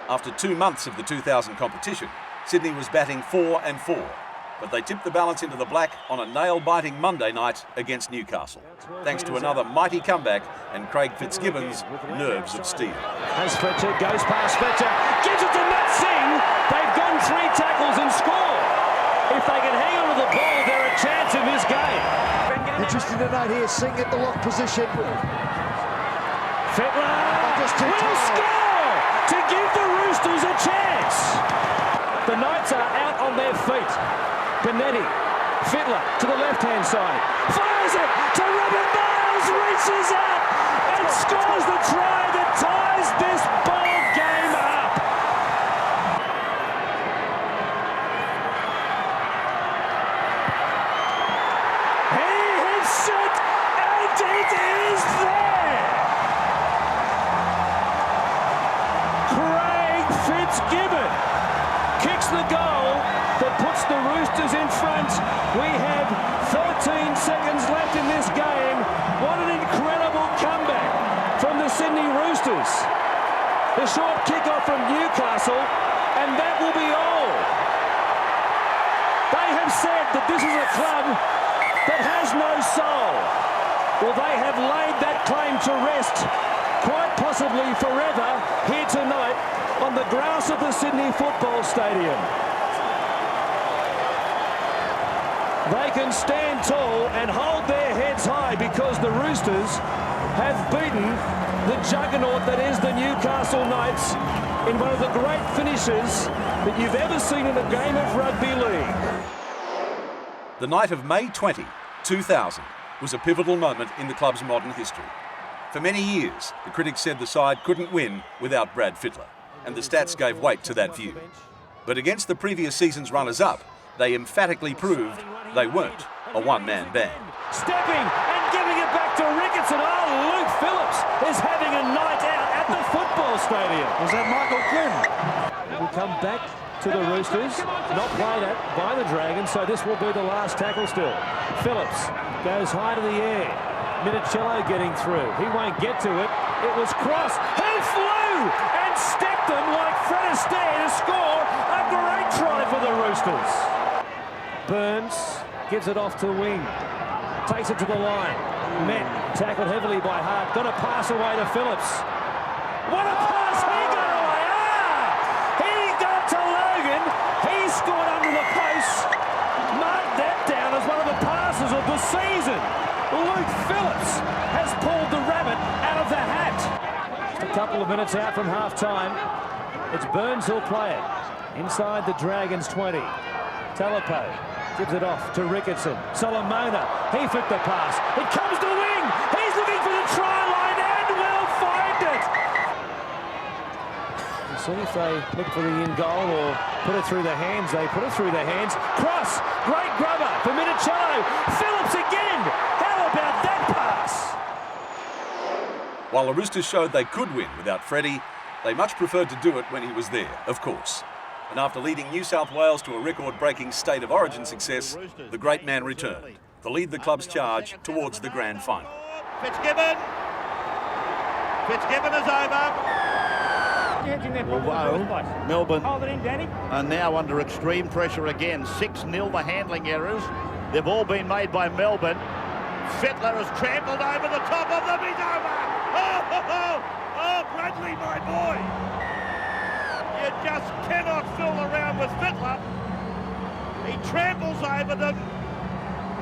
After 2 months of the 2000 competition, Sydney was batting 4-4, but they tipped the balance into the black on a nail-biting Monday night against Newcastle, thanks to another mighty comeback and Craig Fitzgibbon's nerves of steel. As Fletcher goes past Fletcher, gives it to Matt Singh. They've gone 3 tackles and scored. If they can hang on to the ball, they're a chance of this game. Interesting to note here, Singh at the lock position. Fittler will score to give the Roosters a chance. The Knights are out on their feet. Benetti, Fittler to the left-hand side. Fires it to Robert Miles, reaches out and scores the try that ties this ball game up. He hits it and it is there. Craig Fitzgibbon kicks the goal that puts the Roosters in front. We have 13 seconds left in this game. What an incredible comeback from the Sydney Roosters. The short kick-off from Newcastle, and that will be all. They have said that this is a club that has no soul. Well, they have laid that claim to rest, quite possibly forever, here tonight on the grass of the Sydney Football Stadium. They can stand tall and hold their heads high because the Roosters have beaten the juggernaut that is the Newcastle Knights in one of the great finishes that you've ever seen in a game of rugby league. The night of May 20, 2000 was a pivotal moment in the club's modern history. For many years, the critics said the side couldn't win without Brad Fittler, and the stats gave weight to that view. But against the previous season's runners-up, they emphatically proved they weren't a one-man band. Stepping and giving it back to Ricketson. Oh, Luke Phillips is having a night out at the football stadium. Was that Michael Quinn? Will come back to the Roosters, not played at by the Dragons, so this will be the last tackle still. Phillips goes high to the air. Minicello getting through. He won't get to it. It was Cross. He flew and stepped them like Fred Astaire to score a great try for the Roosters. Burns gives it off to wing. Takes it to the line. Met, tackled heavily by Hart. Got a pass away to Phillips. What a pass! He got away! He got to Logan. He scored under the post. Mark that down as one of the passes of the season. Luke Phillips has pulled the rabbit out of the hat. Just a couple of minutes out from half-time. It's Burns who'll play it. Inside the Dragons 20. Talapo gives it off to Ricketson. Solomona, he flicked the pass. It comes to wing. He's looking for the try line and will find it. We'll see if they look for the in goal or put it through the hands. They put it through the hands. Cross, great grubber for Minicello. Phillips again. How about that pass? While the Roosters showed they could win without Freddie, they much preferred to do it when he was there, of course. And after leading New South Wales to a record-breaking state of origin success, the great man returned to lead the club's charge towards the grand final. Fitzgibbon is over. Well, Melbourne are now under extreme pressure again. 6-0 the handling errors. They've all been made by Melbourne. Fittler has trampled over the top of them. He's over. Oh, Bradley, my boy. You just cannot fool around with Fittler. He tramples over them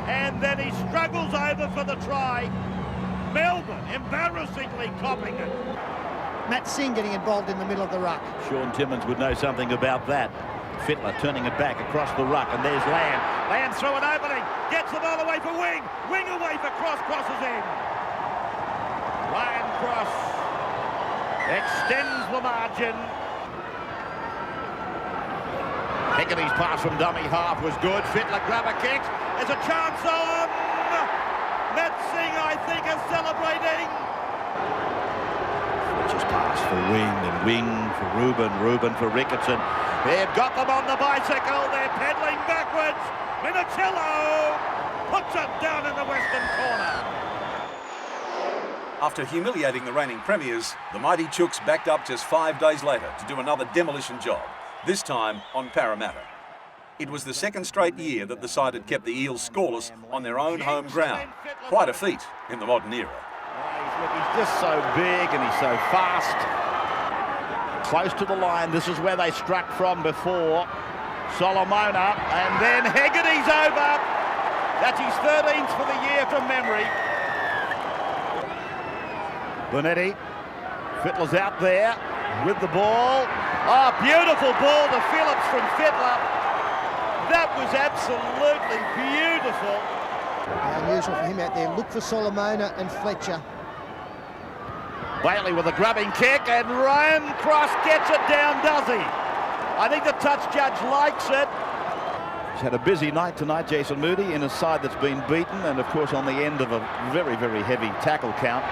and then he struggles over for the try. Melbourne embarrassingly copying it. Matt Singh getting involved in the middle of the ruck. Sean Timmins would know something about that. Fittler turning it back across the ruck, and there's Lamb. Lamb through an opening, gets the ball away for Wing. Wing away for Cross, crosses in. Ryan Cross extends the margin. Hickety's pass from dummy half was good. Fittler grab a kick. There's a chance on. Matt Singh, I think, is celebrating. Fletcher's pass for Wing, and Wing for Ruben for Ricketson. They've got them on the bicycle. They're pedaling backwards. Minicello puts it down in the western corner. After humiliating the reigning premiers, the mighty Chooks backed up just 5 days later to do another demolition job, this time on Parramatta. It was the second straight year that the side had kept the Eels scoreless on their own home ground. Quite a feat in the modern era. He's just so big and he's so fast. Close to the line. This is where they struck from before. Solomona, and then Heggety's over. That's his 13th for the year from memory. Bonetti. Fittler's out there with the ball. Oh, beautiful ball to Phillips from Fittler. That was absolutely beautiful. Unusual for him out there. Look for Solomona and Fletcher. Bailey with a grubbing kick, and Ryan Cross gets it down, does he? I think the touch judge likes it. He's had a busy night tonight, Jason Moody, in a side that's been beaten, and of course on the end of a very, very heavy tackle count.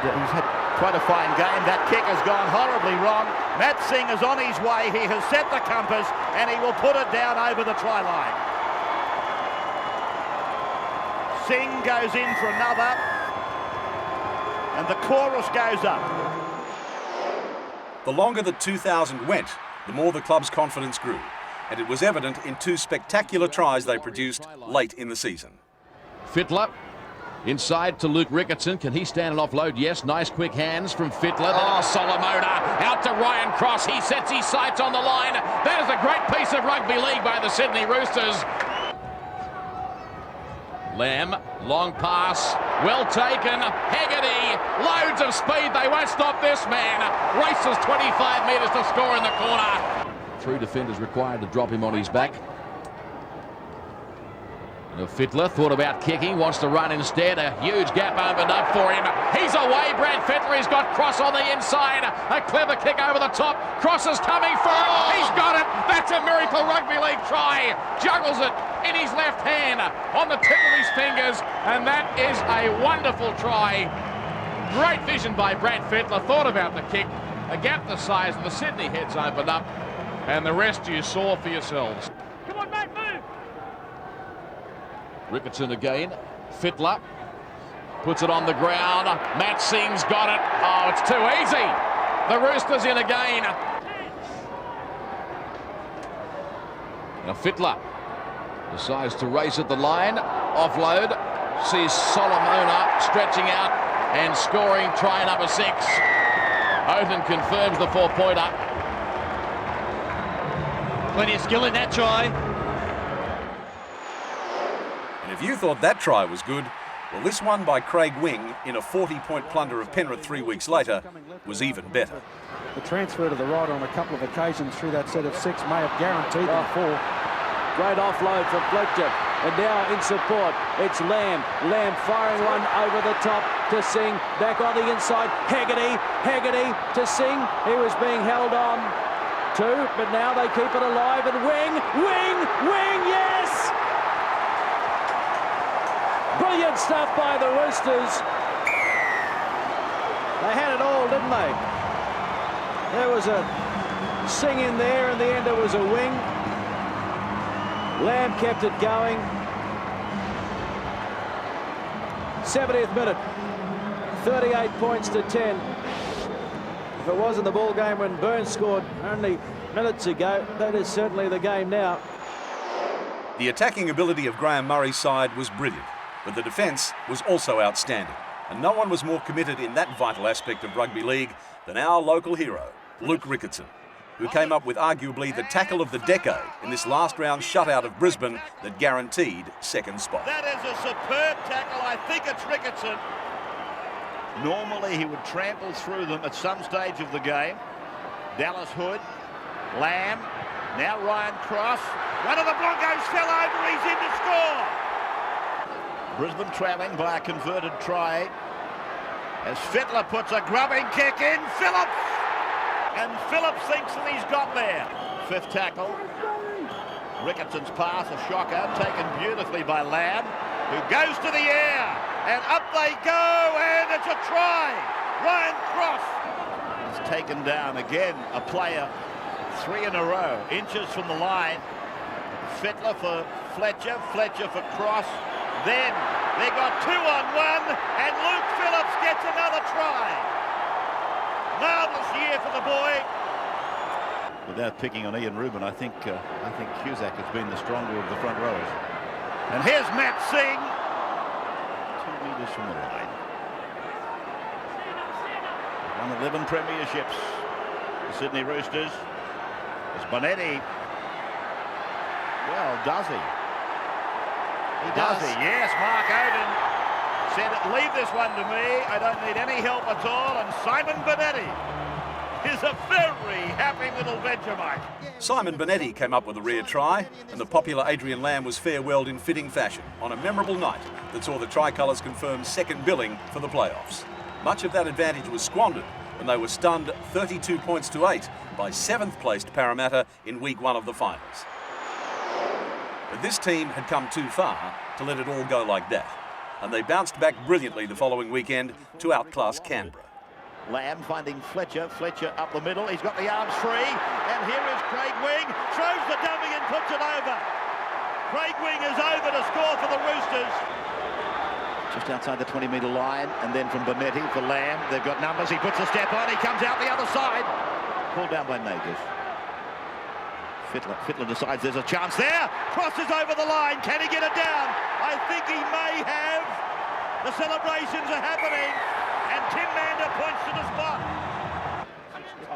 But he's had quite a fine game. That kick has gone horribly wrong. Matt Singh is on his way. He has set the compass, and he will put it down over the try line. Singh goes in for another, and the chorus goes up. The longer that 2000 went, the more the club's confidence grew. and it was evident in two spectacular tries they produced late in the season. Fittler inside to Luke Ricketson. Can he stand and offload? Yes. Nice quick hands from Fittler. Then Solomona out to Ryan Cross. He sets his sights on the line. That is a great piece of rugby league by the Sydney Roosters. Lamb, long pass, well taken. Haggerty, loads of speed. They won't stop this man. Races 25 metres to score in the corner. 3 defenders required to drop him on his back. Fittler thought about kicking, wants to run instead. A huge gap opened up for him. He's away, Brad Fittler. He's got Cross on the inside. A clever kick over the top. Cross is coming for it. He's got it. That's a miracle rugby league try. Juggles it in his left hand on the tip of his fingers. And that is a wonderful try. Great vision by Brad Fittler. Thought about the kick. A gap the size of the Sydney heads opened up. And the rest you saw for yourselves. Come on, mate, move. Ricketson again. Fittler puts it on the ground. Matt Singh's got it. Oh, it's too easy. The Roosters in again. Now Fittler decides to race at the line. Offload. Sees Solomona stretching out and scoring try number 6. Oden confirms the 4-pointer. Plenty of skill in that try. If you thought that try was good, well, this one by Craig Wing in a 40-point plunder of Penrith 3 weeks later was even better. The transfer to the right on a couple of occasions through that set of 6 may have guaranteed them 4. Great offload from Fletcher. And now in support, it's Lamb. Lamb firing one over the top to Singh. Back on the inside, Haggerty to Singh. He was being held on to, but now they keep it alive. And Wing, yes! Brilliant stuff by the Roosters. They had it all, didn't they? There was a Singh in there. In the end, it was a Wing. Lamb kept it going. 70th minute. 38 points to 10. If it wasn't the ball game when Burns scored only minutes ago, that is certainly the game now. The attacking ability of Graham Murray's side was brilliant, but the defence was also outstanding, and no one was more committed in that vital aspect of rugby league than our local hero, Luke Ricketson, who came up with arguably the tackle of the decade in this last round shutout of Brisbane that guaranteed second spot. That is a superb tackle. I think it's Ricketson. Normally he would trample through them at some stage of the game. Dallas Hood, Lamb, now Ryan Cross. One of the Broncos fell over, he's in to score. Brisbane trailing by a converted try as Fittler puts a grubbing kick in. Phillips! And Phillips thinks that he's got there. 5th tackle. Ricketson's pass, a shocker, taken beautifully by Lamb, who goes to the air. And up they go, and it's a try. Ryan Cross is taken down again. A player 3 in a row, inches from the line. Fittler for Fletcher, Fletcher for Cross. Then they got 2 on 1, and Luke Phillips gets another try. Marvellous year for the boy. Without picking on Ian Rubin, I think Cusack has been the stronger of the front rowers. And here's Matt Singh, 2 metres from the line. Won 11 premierships. The Sydney Roosters. As Bonetti, well, does he? He does. Yes, Mark Oden said, leave this one to me. I don't need any help at all. And Simon Bonetti is a very happy little Vegemite. Simon Bonetti came up with a rare try, and the popular Adrian Lamb was farewelled in fitting fashion on a memorable night that saw the Tricolours confirm second billing for the playoffs. Much of that advantage was squandered when they were stunned 32 points to 8 by 7th placed Parramatta in week 1 of the finals. But this team had come too far to let it all go like that, and they bounced back brilliantly the following weekend to outclass Canberra. Lamb finding Fletcher, Fletcher up the middle, he's got the arms free, and here is Craig Wing, throws the dummy and puts it over. Craig Wing is over to score for the Roosters. Just outside the 20-metre line, and then from Bonetti for Lamb, they've got numbers, he puts a step on, he comes out the other side. Pulled down by Nagus. Fittler decides there's a chance there. Crosses over the line. Can he get it down? I think he may have. The celebrations are happening, and Tim Mander points to the spot.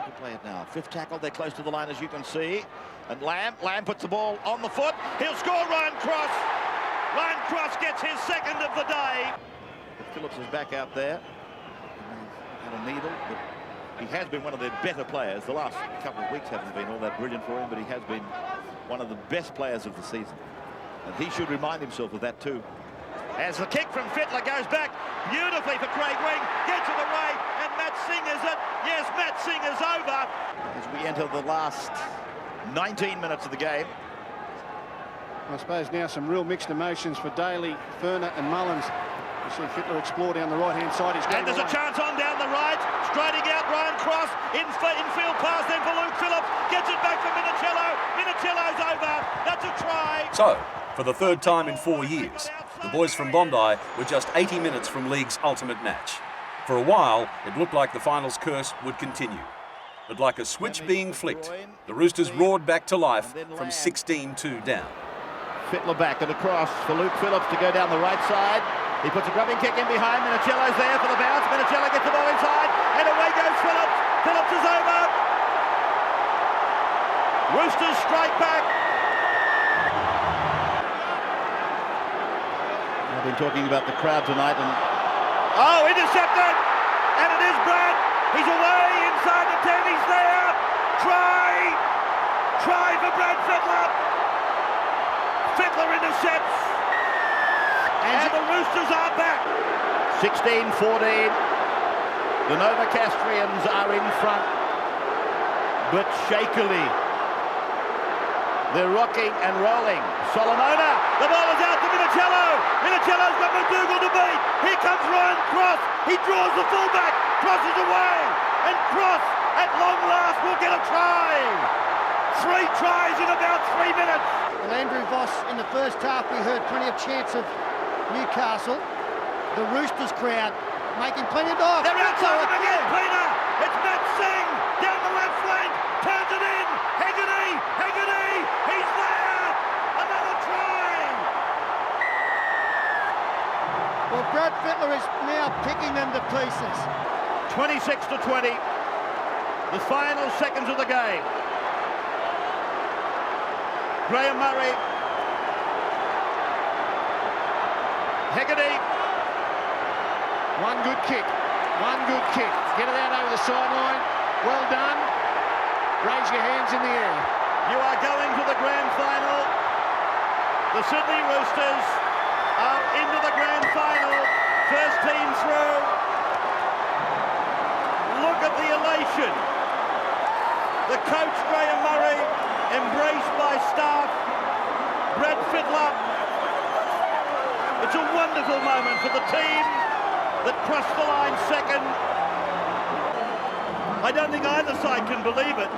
To play it now. Fifth tackle. They're close to the line, as you can see. And Lamb puts the ball on the foot. He'll score. Ryan Cross. Ryan Cross gets his second of the day. Phillips is back out there. Had a needle, but he has been one of their better players. The last couple of weeks haven't been all that brilliant for him, but he has been one of the best players of the season. And he should remind himself of that too. As the kick from Fittler goes back beautifully for Craig Wing, gets it away, and Matt Singer's it. Yes, Matt Singer's over. As we enter the last 19 minutes of the game. I suppose now some real mixed emotions for Daly, Furner and Mullins. You see Fittler explore down the right-hand side. And there's a chance on down the right. Striding out, Ryan Cross. Infield pass then for Luke Phillips. Gets it back for Minicello. Minicello's over. That's a try. So, for the third time in 4 years, the boys from Bondi were just 80 minutes from league's ultimate match. For a while, it looked like the finals curse would continue. But like a switch being flicked, the Roosters roared back to life from 16-2 down. Fittler back and across for Luke Phillips to go down the right side. He puts a grubbing kick in behind. Minicello's there for the bounce. Minicello gets the ball inside, and away goes Phillips. Phillips is over. Roosters strike back. I've been talking about the crowd tonight, and oh, intercepted, and it is Brad. He's away inside the 10. He's there. Try for Brad Fittler. Fittler intercepts. And the Roosters are back. 16-14. The Novocastrians are in front, but shakily. They're rocking and rolling. Solomona, the ball is out to Minicello. Minicello's got McDougall to beat. Here comes Ryan Cross. He draws the fullback. Crosses away. And Cross, at long last, will get a try. 3 tries in about 3 minutes. Well, Andrew Voss, in the first half, we heard plenty of chants of Newcastle. The Roosters crowd making plenty of noise. They're outside him again, Peter. It's Matt Singh down the left flank. Turns it in. Hegarty. He's there. Another try. Well, Brad Fittler is now picking them to pieces. 26-20. The final seconds of the game. Graham Murray. Hegarty. One good kick. Get it out over the sideline. Well done. Raise your hands in the air. You are going to the grand final. The Sydney Roosters are into the grand final. First team through. Look at the elation. The coach, Graham Murray, embraced by staff. Brad Fittler. It's a wonderful moment for the team that crossed the line second. I don't think either side can believe it.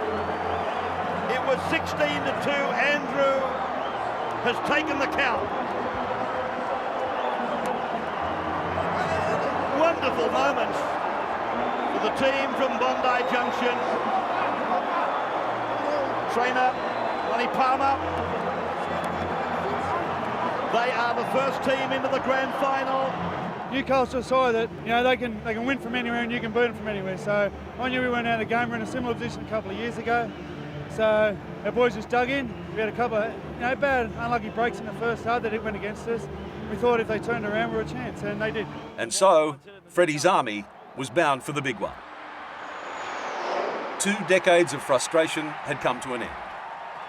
It was 16-2. Andrew has taken the count. Wonderful moments for the team from Bondi Junction. Trainer, Ronnie Palmer. They are the first team into the grand final. Newcastle side that they can win from anywhere and you can beat them from anywhere. So I knew we went out of the game. We're in a similar position a couple of years ago. So our boys just dug in. We had a couple of bad, unlucky breaks in the first half that it went against us. We thought if they turned around, we were a chance, and they did. And so Freddie's army was bound for the big one. 2 decades of frustration had come to an end.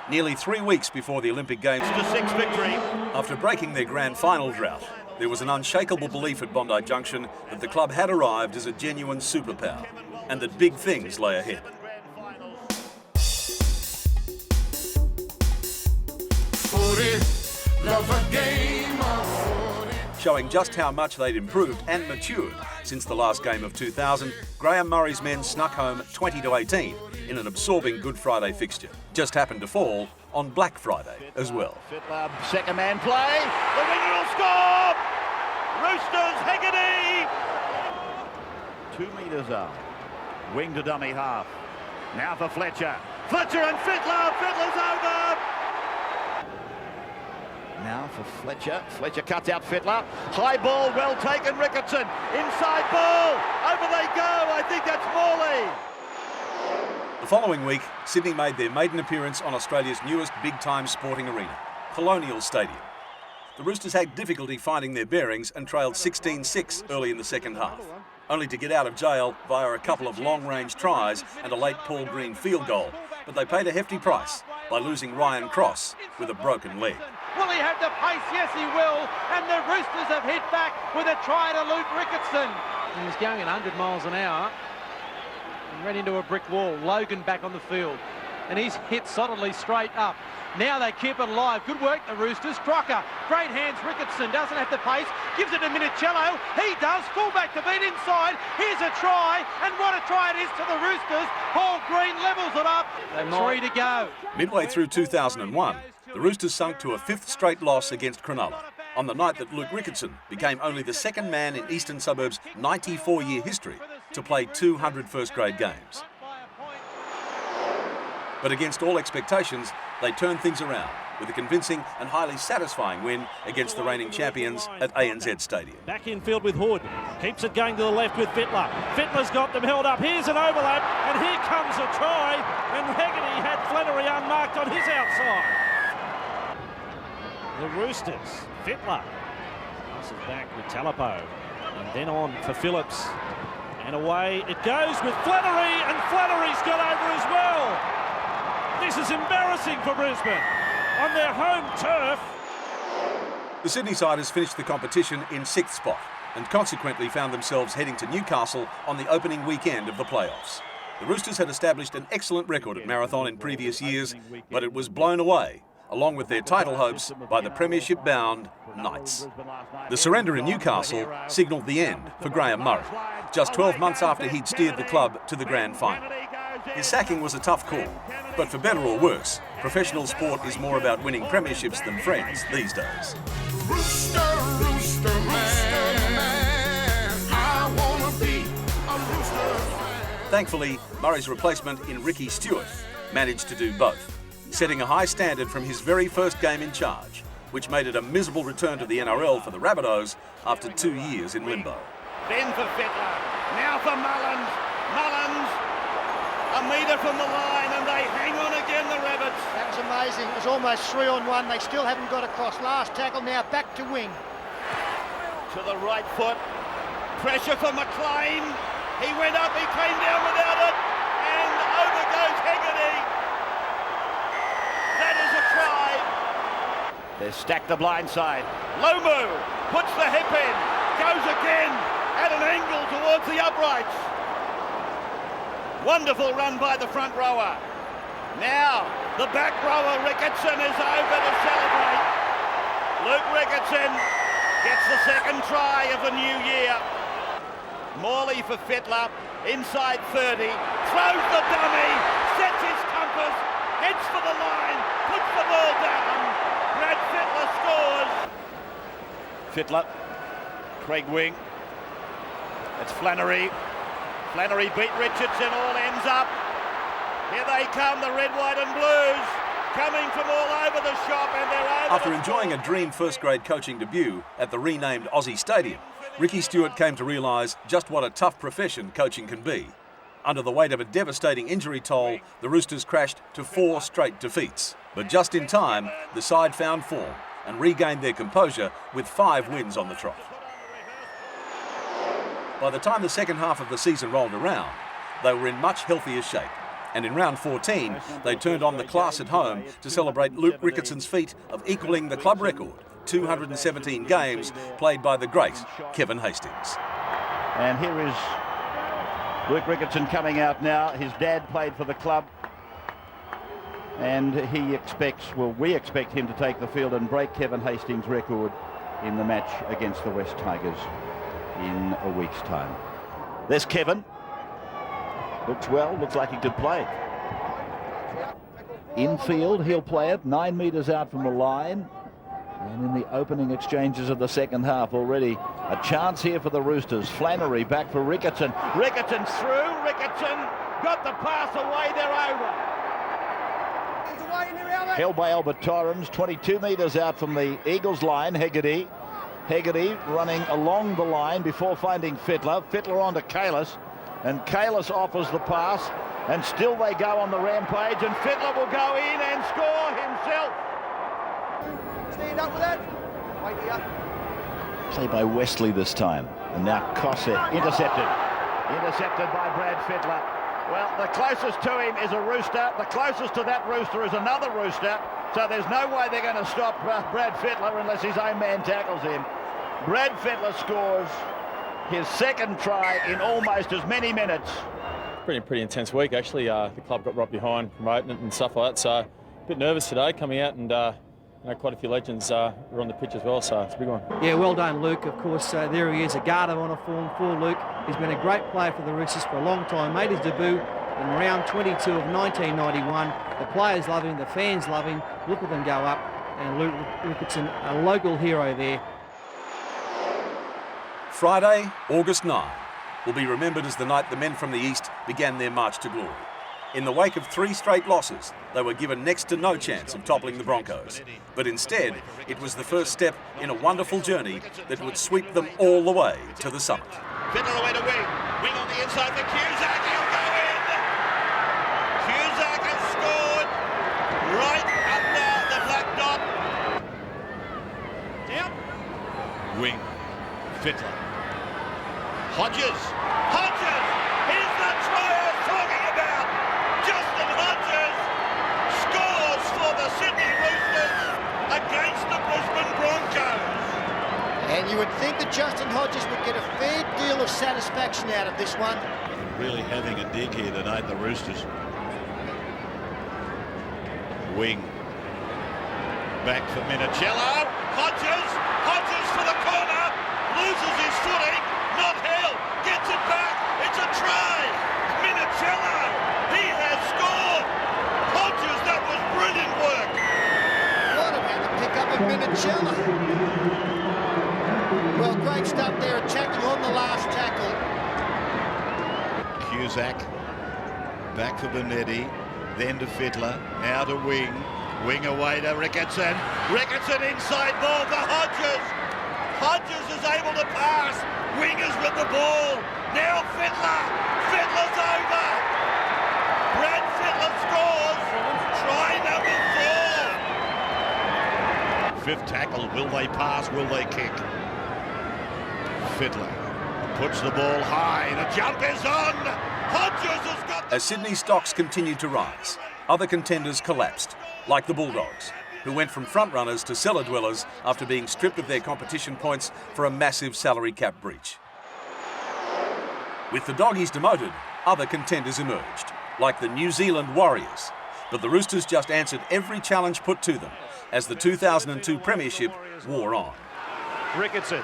Nearly 3 weeks before the Olympic Games, 6 victory. After breaking their grand final drought, there was an unshakable belief at Bondi Junction that the club had arrived as a genuine superpower and that big things lay ahead. Showing just how much they'd improved and matured since the last game of 2000, Graham Murray's men snuck home 20-18 in an absorbing Good Friday fixture. Just happened to fall on Black Friday as well. Fittler, second man play. The winger will score! Roosters, Hegarty! 2 metres up. Wing to dummy half. Now for Fletcher. Fletcher and Fittler. Fittler's over. Now for Fletcher. Fletcher cuts out Fittler. High ball, well taken, Ricketson. Inside ball. Over they go. I think that's Morley. The following week, Sydney made their maiden appearance on Australia's newest big-time sporting arena, Colonial Stadium. The Roosters had difficulty finding their bearings and trailed 16-6 early in the second half, only to get out of jail via a couple of long-range tries and a late Paul Green field goal. But they paid a hefty price by losing Ryan Cross with a broken leg. Will he have the pace? Yes, he will. And the Roosters have hit back with a try to Luke Ricketson. He was going at 100 miles an hour and ran into a brick wall. Logan back on the field. And he's hit solidly straight up. Now they keep it alive. Good work, the Roosters. Crocker, great hands. Ricketson doesn't have the pace. Gives it to Minicello. He does. Fullback to beat inside. Here's a try. And what a try it is to the Roosters. Paul Green levels it up. 3 to go. Midway through 2001, the Roosters sunk to a 5th straight loss against Cronulla on the night that Luke Ricketson became only the second man in Eastern Suburbs' 94-year history to play 200 first-grade games. But against all expectations, they turned things around with a convincing and highly satisfying win against the reigning champions at ANZ Stadium. Back in field with Hood. Keeps it going to the left with Fittler. Fittler's got them held up. Here's an overlap, and here comes a try. And Haggerty had Flannery unmarked on his outside. The Roosters. Fittler. Passes back with Talapo. And then on for Phillips. And away it goes with Flannery, and Flannery's got over as well. This is embarrassing for Brisbane on their home turf. The Sydney Siders finished the competition in 6th spot and consequently found themselves heading to Newcastle on the opening weekend of the playoffs. The Roosters had established an excellent record at Marathon in previous years, but it was blown away, along with their title hopes, by the premiership-bound Knights. The surrender in Newcastle signalled the end for Graham Murray, just 12 months after he'd steered the club to the grand final. His sacking was a tough call, but for better or worse, professional sport is more about winning premierships than friends these days. Rooster, rooster man, I wanna be a rooster fan. Thankfully, Murray's replacement in Ricky Stewart managed to do both, setting a high standard from his very first game in charge, which made it a miserable return to the NRL for the Rabbitohs after 2 years in limbo. Then for Fittler, now for Mullins. Mullins, a metre from the line, and they hang on again, the Rabbits. That was amazing. It was almost 3-on-1. They still haven't got across. Last tackle, now back to wing. To the right foot. Pressure for McLean. He went up, he came down without it, and over goes Haggerty. That is a try. They're stacked the blind side. Lomu puts the hip in, goes again at an angle towards the uprights. Wonderful run by the front rower. Now, the back rower, Ricketson, is over to celebrate. Luke Ricketson gets the second try of the new year. Morley for Fittler, inside 30, throws the dummy, sets his compass, heads for the line, puts the ball down. Brad Fittler scores. Fittler, Craig Wing. It's Flannery. Flannery beat Richardson, all ends up. Here they come, the red, white and blues, coming from all over the shop, and they're over. After enjoying a dream first-grade coaching debut at the renamed Aussie Stadium, Ricky Stewart came to realise just what a tough profession coaching can be. Under the weight of a devastating injury toll, the Roosters crashed to 4 straight defeats. But just in time, the side found form and regained their composure with 5 wins on the trot. By the time the second half of the season rolled around, they were in much healthier shape. And in round 14, they turned on the class at home to celebrate Luke Ricketson's feat of equalling the club record, 217 games played by the great Kevin Hastings. And here is Luke Ricketson coming out now. His dad played for the club. And he expects, well, we expect him to take the field and break Kevin Hastings' record in the match against the West Tigers in a week's time. There's Kevin. Looks well, looks like he could play. Infield, he'll play it 9 metres out from the line. And in the opening exchanges of the second half already, a chance here for the Roosters. Flannery back for Ricketson. Ricketson's through. Ricketson got the pass away. They're over. Held by Albert Torrens, 22 metres out from the Eagles line. Hegarty running along the line before finding Fittler. Fittler on to Kalis, and Kalis offers the pass, and still they go on the rampage, and Fittler will go in and score himself. Stand up with that. Wait here. Play by Wesley this time, and now Kosset intercepted by Brad Fittler. Well, the closest to him is a Rooster. The closest to that Rooster is another Rooster. So there's no way they're going to stop Brad Fittler unless his own man tackles him. Brad Fittler scores his second try in almost as many minutes. Pretty intense week, actually. The club got right behind promoting it and stuff like that. So a bit nervous today coming out, and quite a few legends were on the pitch as well, so it's a big one. Yeah, well done, Luke. Of course, there he is, a Garter on a form for Luke. He's been a great player for the Roosters for a long time. Made his debut in round 22 of 1991. The players love him, the fans love him. Look at them go up, and Luke Ricketson, a local hero there. Friday, August 9, will be remembered as the night the men from the East began their march to glory. In the wake of 3 straight losses, they were given next to no chance of toppling the Broncos. But instead, it was the first step in a wonderful journey that would sweep them all the way to the summit. Fittler away to wing. Wing on the inside for Cusack. He'll go in. Cusack has scored right under the black dot. Down. Wing. Fittler. Hodges. Here's the try I was talking about. Justin Hodges scores for the Sydney Roosters against the Brisbane Broncos. And you would think that Justin Hodges would get a fair deal of satisfaction out of this one. Really having a dig here tonight, the Roosters. Wing. Back for Minicello. Hodges for the corner. Loses his footing. Not held. Gets it back. It's a try. Minicello. He has scored. Hodges, that was brilliant work. What about the pickup of Minicello? Well, great stuff there, attacking on the last tackle. Cusack. Back for Benetti. Then to Fittler. Now to Wing. Wing away to Ricketson. Ricketson inside ball for Hodges. Hodges is able to pass. Wingers with the ball. Now Fittler. Fittler's over. Brad Fittler scores. Try number 4. Fifth tackle. Will they pass? Will they kick? Fittler puts the ball high. The jump is on. Hodges has got... As Sydney stocks continued to rise, other contenders collapsed, like the Bulldogs, who went from front-runners to cellar dwellers after being stripped of their competition points for a massive salary cap breach. With the Doggies demoted, other contenders emerged, like the New Zealand Warriors. But the Roosters just answered every challenge put to them as the 2002 Premiership wore on. Ricketson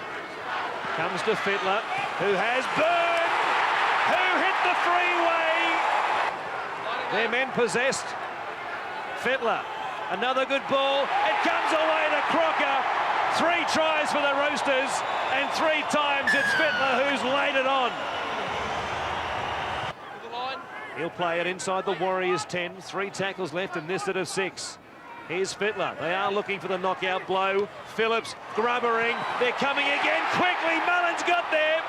comes to Fittler, who has Byrne, who hit the freeway. Their men possessed. Fittler, another good ball. It comes away to Crocker. 3 tries for the Roosters, and 3 times it's Fittler who's laid it on. He'll play it inside the Warriors 10. 3 tackles left in this set of 6. Here's Fittler. They are looking for the knockout blow. Phillips grubbering. They're coming again quickly. Mullen's got there.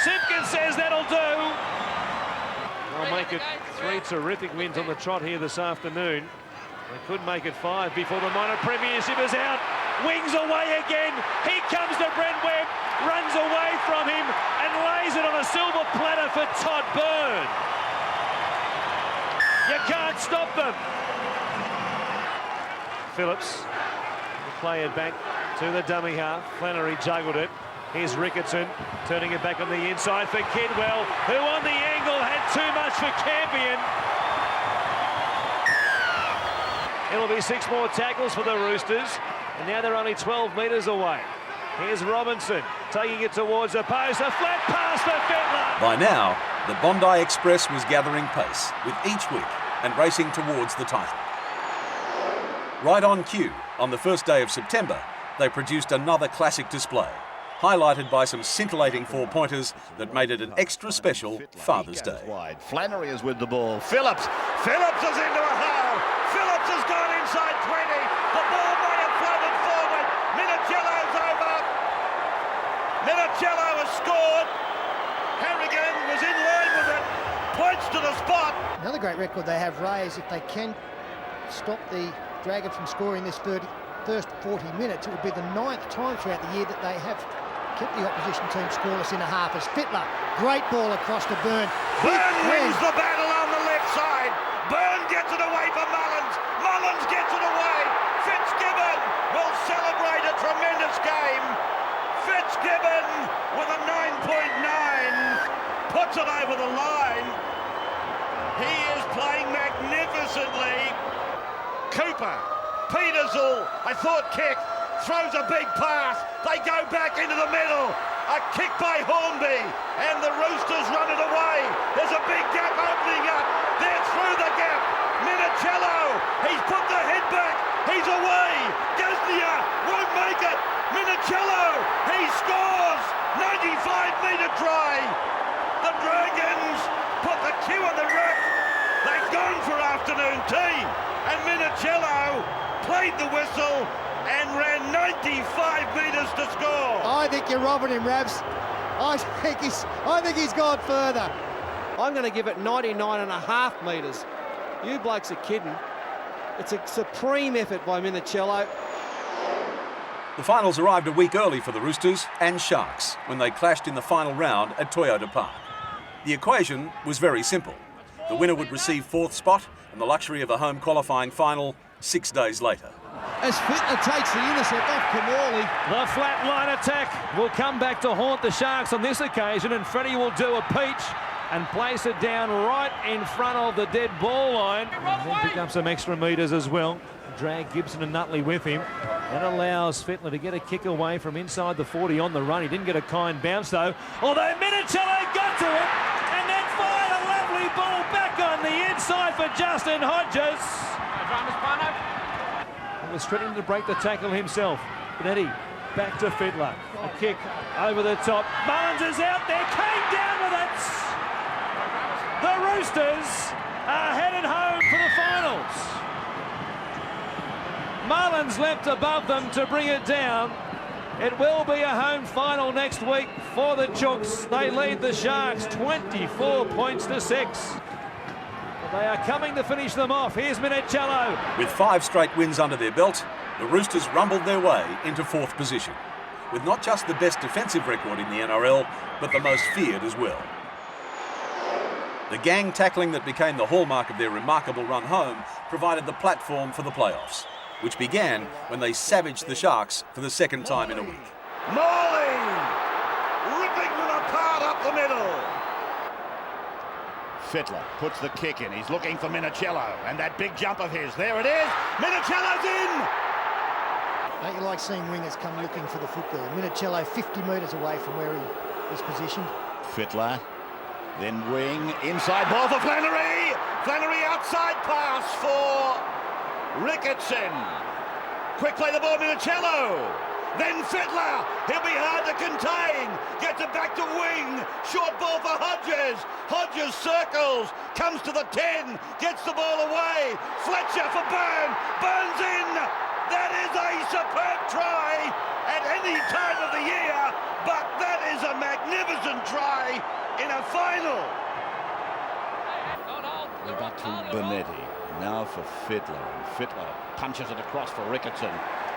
Simpkins says that'll do. They'll make it 3 terrific wins on the trot here this afternoon. They could make it 5 before the minor premiership is out. Wings away again. He comes to Brent Webb, runs away from him and lays it on a silver platter for Todd Byrne. You can't stop them. Phillips will play it back to the dummy half. Flannery juggled it. Here's Ricketson turning it back on the inside for Kidwell, who on the angle had too much for Campion. It'll be 6 more tackles for the Roosters, and now they're only 12 metres away. Here's Robinson taking it towards the post. A flat pass for Fittler. By now, the Bondi Express was gathering pace with each week and racing towards the title. Right on cue, on the first day of September, they produced another classic display. highlighted by some scintillating four-pointers that made it an extra special Father's Day. Wide. Flannery is with the ball. Phillips is into a hole. Phillips has gone inside 20. The ball may have floated forward. Minicello's over. Minicello has scored. Harrigan was in line with it. Points to the spot. Another great record they have, Ray, is if they can stop the Dragons from scoring this first 40 minutes, it would be the 9th time throughout the year that they have kept the opposition team scoreless in a half. As Fittler, great ball across to Byrne. Byrne wins the battle on the left side. Byrne gets it away for Mullins. Mullins gets it away. Fitzgibbon will celebrate a tremendous game. Fitzgibbon with a 9.9 puts it over the line. He is playing magnificently. Cooper, Petersall, I thought kick, throws a big pass. They go back into the middle. A kick by Hornby, and the Roosters run it away. There's a big gap opening up. They're through the gap. Minicello, he's put the head back. He's away. Gasnier won't make it. Minicello, he scores. 95-metre try. The Dragons put the cue on the rack. They've gone for afternoon tea, and Minicello played the whistle and ran 95 metres to score. I think you're robbing him, Ravs. I think he's gone further. I'm going to give it 99.5 metres. You blokes are kidding. It's a supreme effort by Minicello. The finals arrived a week early for the Roosters and Sharks when they clashed in the final round at Toyota Park. The equation was very simple. The winner would receive 4th spot and the luxury of a home qualifying final 6 days later. As Fittler takes the intercept off Kamali. The flat line attack will come back to haunt the Sharks on this occasion, and Freddie will do a peach and place it down right in front of the dead ball line. And then pick up some extra metres as well. Drag Gibson and Nutley with him. That allows Fittler to get a kick away from inside the 40 on the run. He didn't get a kind bounce though, although Minicello got to it and then fired a lovely ball back on the inside for Justin Hodges. He was threatening to break the tackle himself. Benetti back to Fittler. A kick over the top. Mullins is out there, came down with it. The Roosters are headed home for the finals. Mullins leapt above them to bring it down. It will be a home final next week for the Chooks. They lead the Sharks 24 points to 6. They are coming to finish them off. Here's Minicello. With 5 straight wins under their belt, the Roosters rumbled their way into 4th position, with not just the best defensive record in the NRL, but the most feared as well. The gang tackling that became the hallmark of their remarkable run home provided the platform for the playoffs, which began when they savaged the Sharks for the 2nd time in a week. Morley ripping them apart up the middle. Fittler puts the kick in. He's looking for Minicello, and that big jump of his. There it is. Minicello's in. Don't you like seeing wingers come looking for the football? Minicello 50 metres away from where he was positioned. Fittler, then wing, inside ball for Flannery. Flannery outside pass for Ricketson. Quick play the ball, Minicello. Then Fittler, he'll be hard to contain. Gets it back to wing. Short ball for Hodges. Hodges circles, comes to the 10, gets the ball away. Fletcher for Byrne. Byrne's in. That is a superb try at any time of the year, but that is a magnificent try in a final. Back to Benetti. Now for Fittler. Fittler punches it across for Ricketson.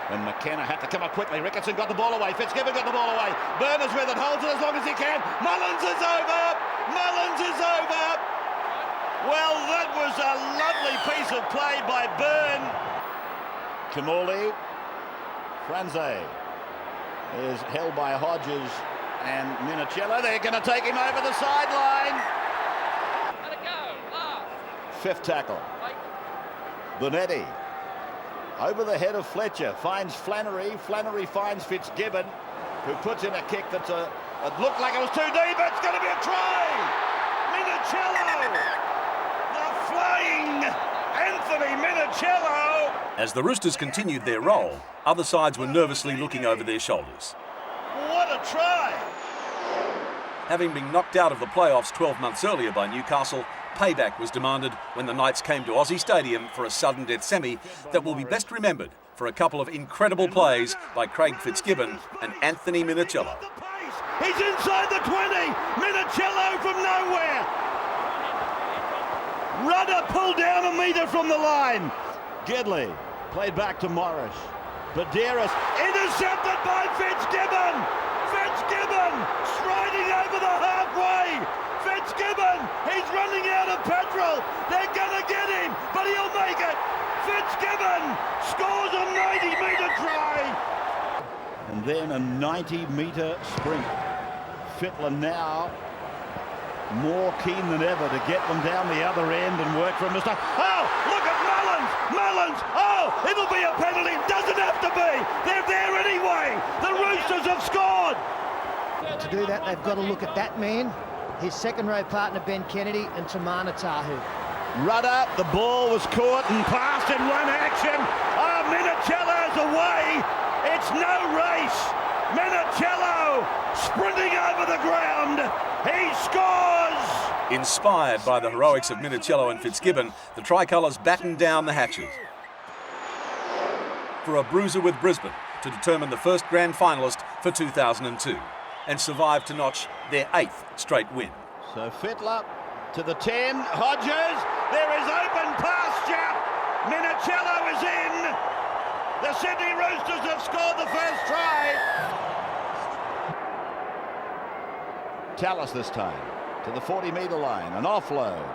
And McKenna had to come up quickly. Ricketson got the ball away. Fitzgibbon got the ball away. Byrne is with it. Holds it as long as he can. Mullins is over. Mullins is over. Well, that was a lovely piece of play by Byrne. Kamali. Franze is held by Hodges and Minicello. They're going to take him over the sideline. Let it go. 5th tackle. Benetti. Over the head of Fletcher, finds Flannery. Flannery finds Fitzgibbon, who puts in a kick that's it looked like it was too deep. It's going to be a try! Minicello! The flying Anthony Minicello! As the Roosters continued their roll, other sides were nervously looking over their shoulders. What a try! Having been knocked out of the playoffs 12 months earlier by Newcastle, payback was demanded when the Knights came to Aussie Stadium for a sudden death semi that will be best remembered for a couple of incredible plays by Craig Fitzgibbon and Anthony Minichiello. He's inside the 20. Minichiello from nowhere. Rudder pulled down a metre from the line. Gedley played back to Morris. Badeiras intercepted by Fitzgibbon. Fitzgibbon striding over the halfway. Fitzgibbon, he's running out of petrol. They're going to get him, but he'll make it. Fitzgibbon scores a 90-metre try. And then a 90-metre sprint. Fittler now more keen than ever to get them down the other end and work for him to start. Oh, look at Mullins! Mullins! Oh, it'll be a penalty. It doesn't have to be. They're there anyway. The Roosters have scored. To do that, they've got to look at that man, his second-row partner Ben Kennedy, and Tamana Tahu. Rudder, the ball was caught and passed in one action. Oh, Minichiello's away. It's no race. Minichiello sprinting over the ground. He scores! Inspired by the heroics of Minichiello and Fitzgibbon, the Tricolours battened down the hatches for a bruiser with Brisbane to determine the first grand finalist for 2002 and survive to notch their 8th straight win. So Fittler to the 10, Hodges, there is open pasture. Minichiello is in. The Sydney Roosters have scored the first try. Tallis this time to the 40-metre line, an offload.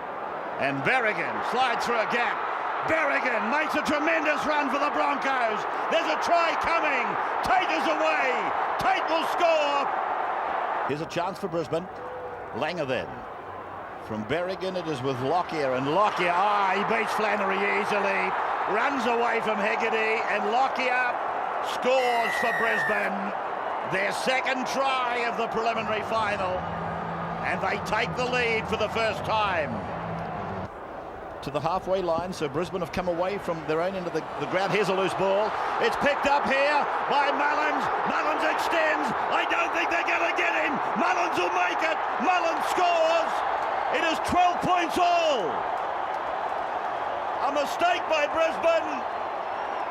And Berrigan slides through a gap. Berrigan makes a tremendous run for the Broncos. There's a try coming. Tate is away. Tate will score. Here's a chance for Brisbane. Langer then. From Berrigan it is with Lockyer, and Lockyer, he beats Flannery easily. Runs away from Hegarty, and Lockyer scores for Brisbane. Their second try of the preliminary final, and they take the lead for the first time. To the halfway line, so Brisbane have come away from their own end of the ground. Here's a loose ball. It's picked up here by Mullins. Mullins extends. I don't think they're going to get him. Mullins will make it. Mullins scores. It is 12 points all. A mistake by Brisbane,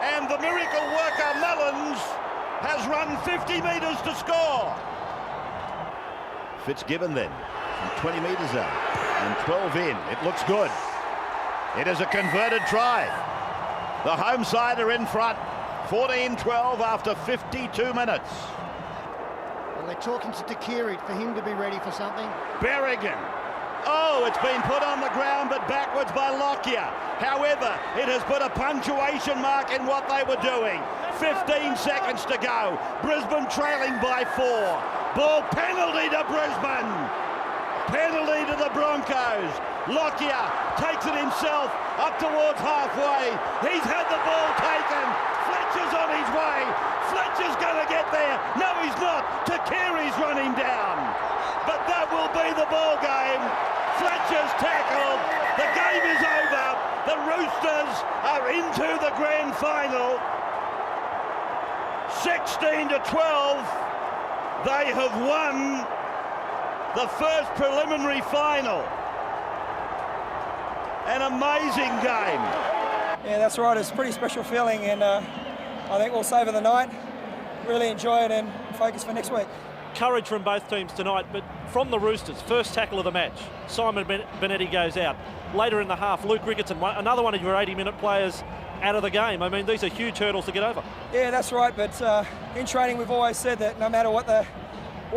and the miracle worker Mullins has run 50 metres to score. Fitzgibbon then, from 20 metres out, and 12 in. It looks good. It is a converted try. The home side are in front, 14-12 after 52 minutes. Well, they're talking to Dakiri for him to be ready for something. Berrigan. Oh, it's been put on the ground, but backwards by Lockyer. However, it has put a punctuation mark in what they were doing. 15 seconds to go. Brisbane trailing by 4. Ball penalty to Brisbane. Penalty to the Broncos. Lockyer takes it himself up towards halfway. He's had the ball taken. Fletcher's on his way. Fletcher's going to get there. No, he's not. Takiri's run him down. But that will be the ball game. Fletcher's tackled. The game is over. The Roosters are into the grand final. 16-12. They have won the first preliminary final. An amazing game. Yeah, that's right. It's a pretty special feeling, and I think we'll savour the night, really enjoy it, and focus for next week. Courage from both teams tonight, but from the Roosters, first tackle of the match, Simon Benetti goes out. Later in the half, Luke Ricketson, another one of your 80-minute players, out of the game. I mean, these are huge hurdles to get over. Yeah, that's right, but in training we've always said that no matter what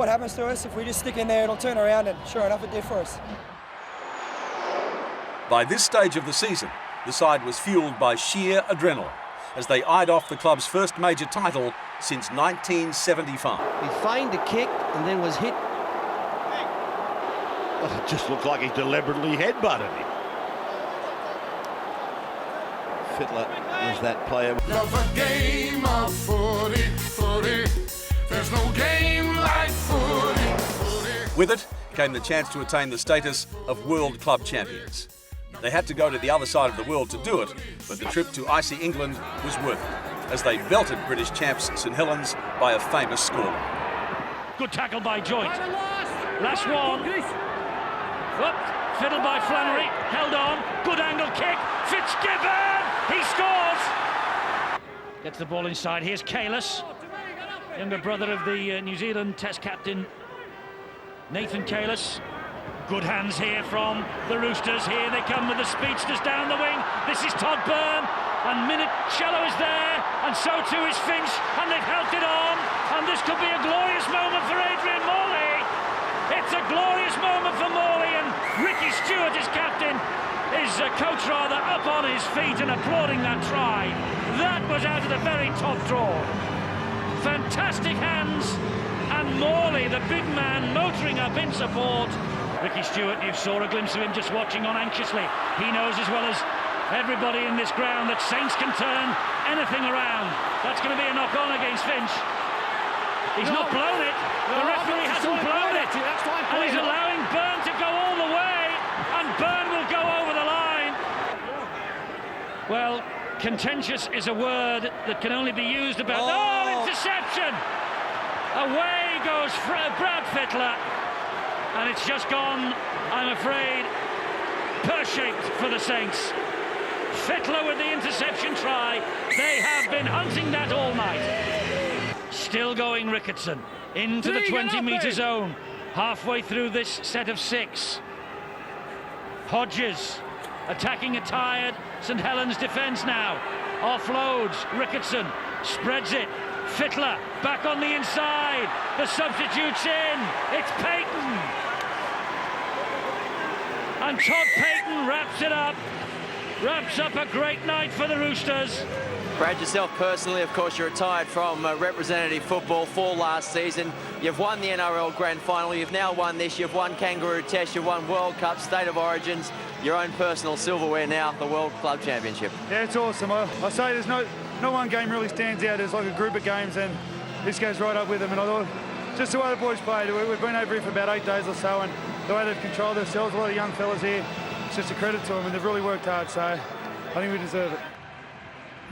happens to us, if we just stick in there, it'll turn around, and sure enough, it did for us. By this stage of the season, the side was fueled by sheer adrenaline as they eyed off the club's first major title since 1975. He feigned a kick and then was hit. Well, it just looked like he deliberately headbutted him. Fittler is that player. Love a game of footy, footy. There's no game like footy, footy. With it came the chance to attain the status of World Club Champions. They had to go to the other side of the world to do it, but the trip to icy England was worth it, as they belted British champs St Helens by a famous scoreline. Good tackle by Joint. Last one. Whoop. Fiddled by Flannery. Held on. Good angle kick. Fitzgibbon. He scores. Gets the ball inside. Here's Kalis, younger brother of the New Zealand Test captain Nathan Kalis. Good hands here from the Roosters. Here they come with the speedsters down the wing. This is Todd Byrne, and Minicello is there, and so too is Finch, and they've helped it on, and this could be a glorious moment for Adrian Morley. It's a glorious moment for Morley, and Ricky Stewart, his captain, his coach rather, up on his feet and applauding that try. That was out of the very top draw. Fantastic hands, and Morley, the big man, motoring up in support. Ricky Stewart, you saw a glimpse of him just watching on anxiously. He knows as well as everybody in this ground that Saints can turn anything around. That's going to be a knock-on against Finch. He's not blown it. The referee hasn't blown it. And he's allowing Byrne to go all the way. And Byrne will go over the line. Well, contentious is a word that can only be used about... Oh, interception! Away goes Brad Fittler. And it's just gone, I'm afraid, pear-shaped for the Saints. Fittler with the interception try. They have been hunting that all night. Still going Ricketson into the 20-metre zone. Halfway through this set of 6. Hodges attacking a tired St Helens defence now. Offloads, Ricketson spreads it. Fittler back on the inside. The substitute's in. It's Payton. And Todd Payton wraps it up. Wraps up a great night for the Roosters. Brad, yourself personally, of course, you're retired from representative football for last season. You've won the NRL Grand Final. You've now won this. You've won Kangaroo Test. You've won World Cup, State of Origins. Your own personal silverware now, the World Club Championship. Yeah, it's awesome. I say there's no one game really stands out. There's like a group of games, and this goes right up with them. And I thought, just the way the boys played, we've been over here for about 8 days or so, and the way they've controlled themselves, a lot of young fellas here, it's just a credit to them, and they've really worked hard, so I think we deserve it.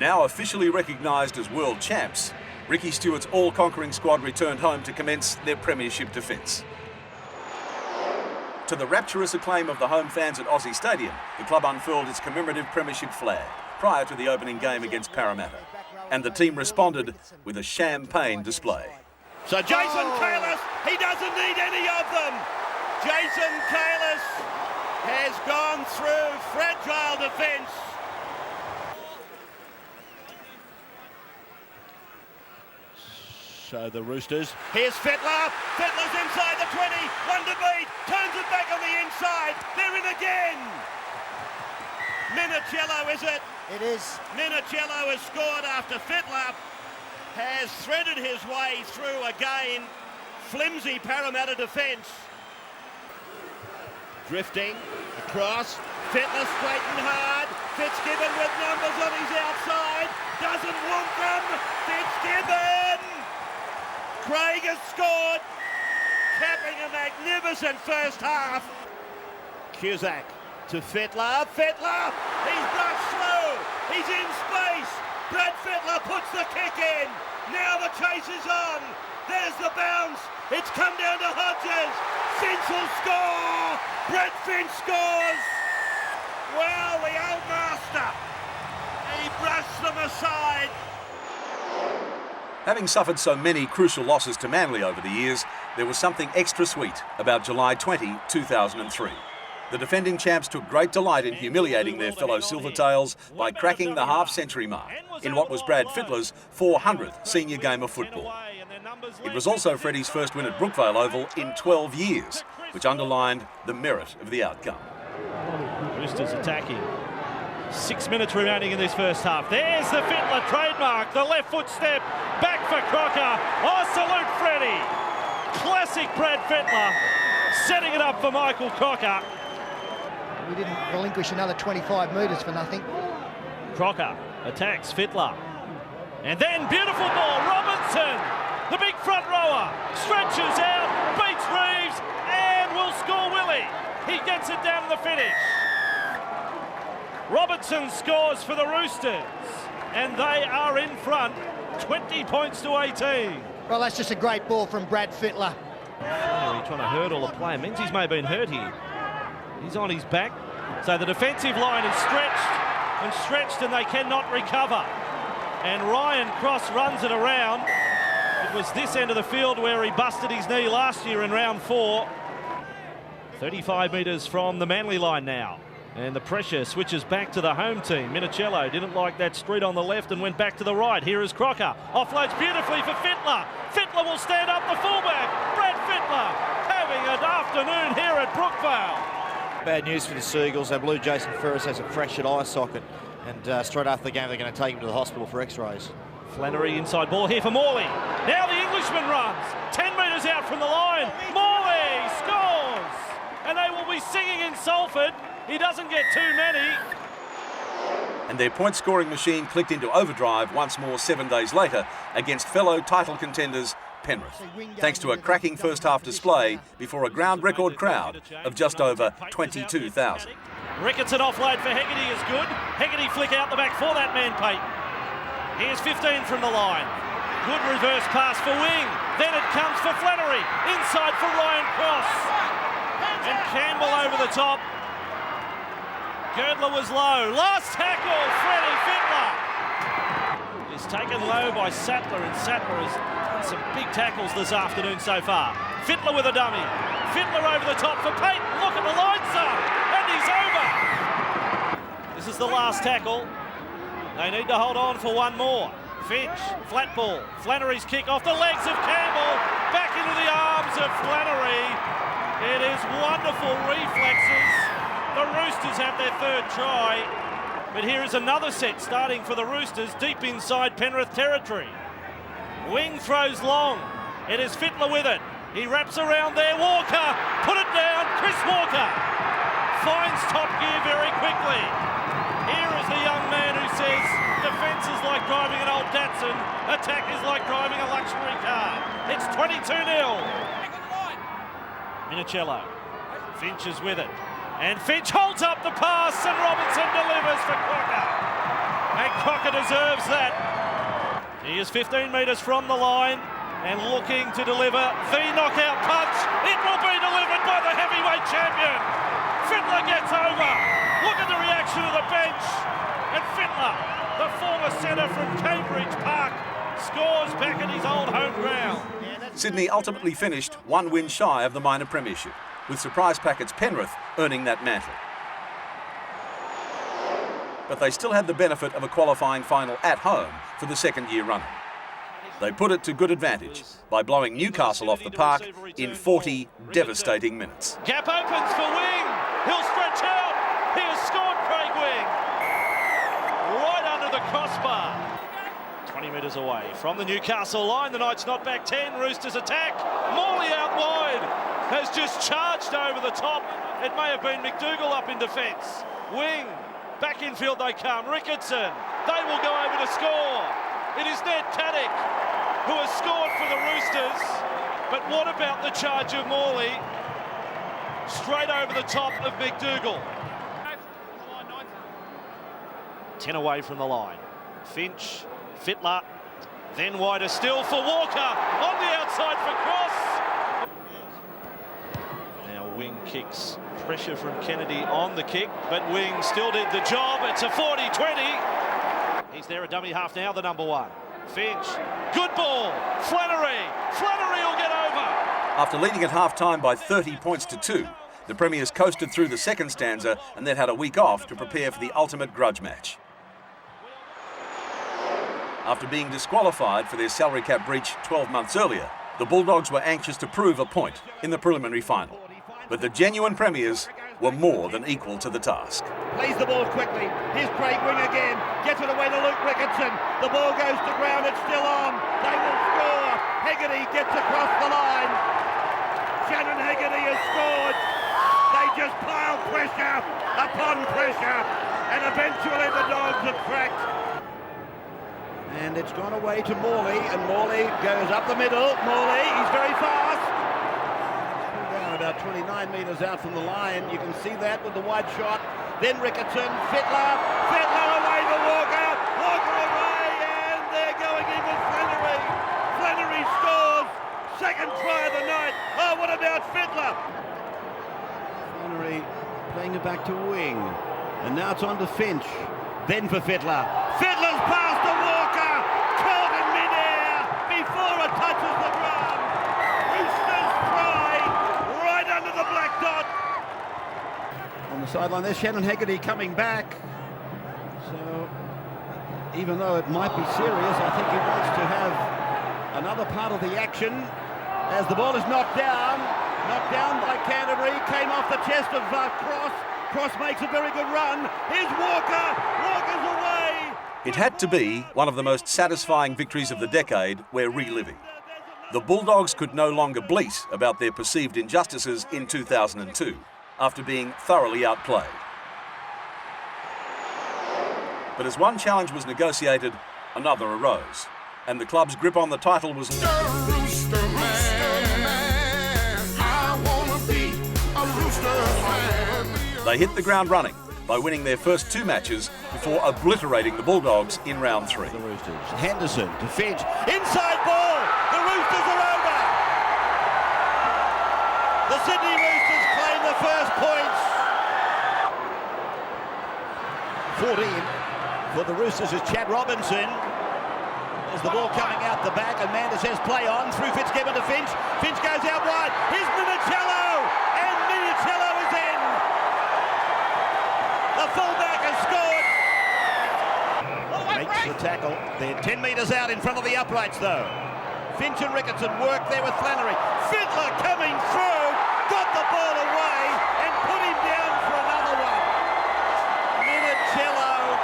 Now officially recognised as world champs, Ricky Stewart's all-conquering squad returned home to commence their premiership defence. To the rapturous acclaim of the home fans at Aussie Stadium, the club unfurled its commemorative premiership flag prior to the opening game against Parramatta, and the team responded with a champagne display. So Jason Kalis, he doesn't need any of them. Jason Kalis has gone through fragile defence. So the Roosters, here's Fittler. Fittler's inside the 20, one to beat, turns it back on the inside. They're in again. Minicello, is it? It is. Minicello has scored after Fittler has threaded his way through again. Flimsy Parramatta defence. Drifting across. Fittler straightened hard. Fitzgibbon with numbers on his outside. Doesn't want them. Fitzgibbon! Craig has scored, capping a magnificent first half. Cusack to Fittler. Fittler, he's brushed through. He's in space. Brad Fittler puts the kick in. Now the chase is on. There's the bounce. It's come down to Hodges. Finch will score. Brad Finch scores. Well, the old master. He brushed them aside. Having suffered so many crucial losses to Manly over the years, there was something extra sweet about July 20, 2003. The defending champs took great delight in humiliating their fellow Silvertails by cracking the half-century mark in what was Brad Fittler's 400th senior game of football. It was also Freddie's first win at Brookvale Oval in 12 years, which underlined the merit of the outcome. Roosters attacking. 6 minutes remaining in this first half. There's the Fittler trademark, the left foot step, back for Crocker. Oh, salute Freddie. Classic Brad Fittler, setting it up for Michael Crocker. We didn't relinquish another 25 metres for nothing. Crocker attacks Fittler. And then beautiful ball, Robinson, the big front rower, stretches out, beats Reeves, and will score Willie. He gets it down to the finish. Robinson scores for the Roosters, and they are in front, 20 points to 18. Well, that's just a great ball from Brad Fittler. Flannery trying to hurdle a player. Menzies may have been hurt here. He's on his back. So the defensive line is stretched and they cannot recover. And Ryan Cross runs it around. It was this end of the field where he busted his knee last year in round 4. 35 metres from the Manly line now. And the pressure switches back to the home team. Minicello didn't like that street on the left and went back to the right. Here is Crocker. Offloads beautifully for Fittler. Fittler will stand up the fullback. Brad Fittler having an afternoon here at Brookvale. Bad news for the Seagulls. They blew Jason Ferris has a fractured eye socket. And straight after the game, they're going to take him to the hospital for x-rays. Flannery inside ball here for Morley. Now the Englishman runs. 10 metres out from the line. Morley scores. And they will be singing in Salford. He doesn't get too many. And their point-scoring machine clicked into overdrive once more 7 days later against fellow title contenders Penrith, thanks to a cracking first-half display before a ground record crowd of just over 22,000. Ricketson offload for Hegarty is good. Hegarty flick out the back for that man, Payton. Here's 15 from the line. Good reverse pass for Wing. Then it comes for Flannery. Inside for Ryan Cross. And Campbell over the top. Girdler was low. Last tackle, Freddie Fittler. Is taken low by Sattler, and Sattler has done some big tackles this afternoon so far. Fittler with a dummy. Fittler over the top for Payton. Look at the line, son. And he's over. This is the last tackle. They need to hold on for one more. Finch, flat ball. Flannery's kick off the legs of Campbell. Back into the arms of Flannery. It is wonderful reflexes. The Roosters have their third try. But here is another set starting for the Roosters deep inside Penrith territory. Wing throws long. It is Fittler with it. He wraps around there. Walker, put it down. Chris Walker finds top gear very quickly. Here is the young man who says defence is like driving an old Datsun, attack is like driving a luxury car. It's 22-0. Minicello. Finch is with it. And Finch holds up the pass and Robinson delivers for Crocker. And Crocker deserves that. He is 15 metres from the line and looking to deliver the knockout punch. It will be delivered by the heavyweight champion. Fittler gets over. Look at the reaction of the bench. And Fittler, the former centre from Cambridge Park, scores back at his old home ground. Sydney ultimately finished one win shy of the minor premiership, with surprise packets Penrith earning that mantle. But they still had the benefit of a qualifying final at home for the second year running. They put it to good advantage by blowing Newcastle off the park in 40 devastating minutes. Gap opens for Wing. He'll stretch out. He has scored, Craig Wing. Right under the crossbar. 20 metres away from the Newcastle line. The Knights not back 10. Roosters attack. Morley out wide. Has just charged over the top. It may have been McDougall up in defence. Wing. Back in field they come. Ricketson. They will go over to score. It is Ned Caddick who has scored for the Roosters. But what about the charge of Morley? Straight over the top of McDougall. 10 away from the line. Finch, Fittler, then wider still for Walker. On the outside for Cross. Now Wing kicks. Pressure from Kennedy on the kick, but Wing still did the job. It's a 40-20. He's there, a dummy half now, the number one. Finch, good ball. Flannery will get over. After leading at half-time by 30 points to 2, the Premiers coasted through the second stanza and then had a week off to prepare for the ultimate grudge match. After being disqualified for their salary cap breach 12 months earlier, the Bulldogs were anxious to prove a point in the preliminary final. But the genuine Premiers were more than equal to the task. Plays the ball quickly. Here's Craig Wing again. Gets it away to Luke Ricketson. The ball goes to ground. It's still on. They will score. Hegarty gets across the line. Shannon Hegarty has scored. They just pile pressure upon pressure. And eventually the Dogs have cracked. And it's gone away to Morley. And Morley goes up the middle. Morley, he's very fast. About 29 metres out from the line. You can see that with the wide shot. Then Ricketson, Fittler away to Walker away, and they're going in with Flannery. Flannery scores. second try of the night. Oh, what about Fittler? Flannery playing it back to wing. And now it's on to Finch. Then for Fittler. Fittler's pass to Walker. Caught in midair before it touches the ground. Roosters try right under the black dot. On the sideline, there's Shannon Haggerty coming back. So, even though it might be serious, I think he wants to have another part of the action. As the ball is knocked down by Canterbury, came off the chest of Cross. Cross makes a very good run. Here's Walker. Walker's away. It had to be one of the most satisfying victories of the decade we're reliving. The Bulldogs could no longer bleat about their perceived injustices in 2002 after being thoroughly outplayed. But as one challenge was negotiated, another arose, and the club's grip on the title was... Rooster man, I wanna be a Rooster fan. They hit the ground running by winning their first two matches before obliterating the Bulldogs in round 3. The Roosters. Henderson to Finch. Inside ball. The Roosters are over. The Sydney Roosters claim the first points. 14 for the Roosters is Chad Robinson. There's the ball coming out the back, and Manders says play on through Fitzgibbon to Finch. Finch goes out wide. Here's Minicello, and Minicello is in. The fullback has scored. Makes the tackle. They're 10 metres out in front of the uprights, though. Finch and Ricketson work there with Flannery. Fittler coming through, got the ball away, and put him down for another one. Minicello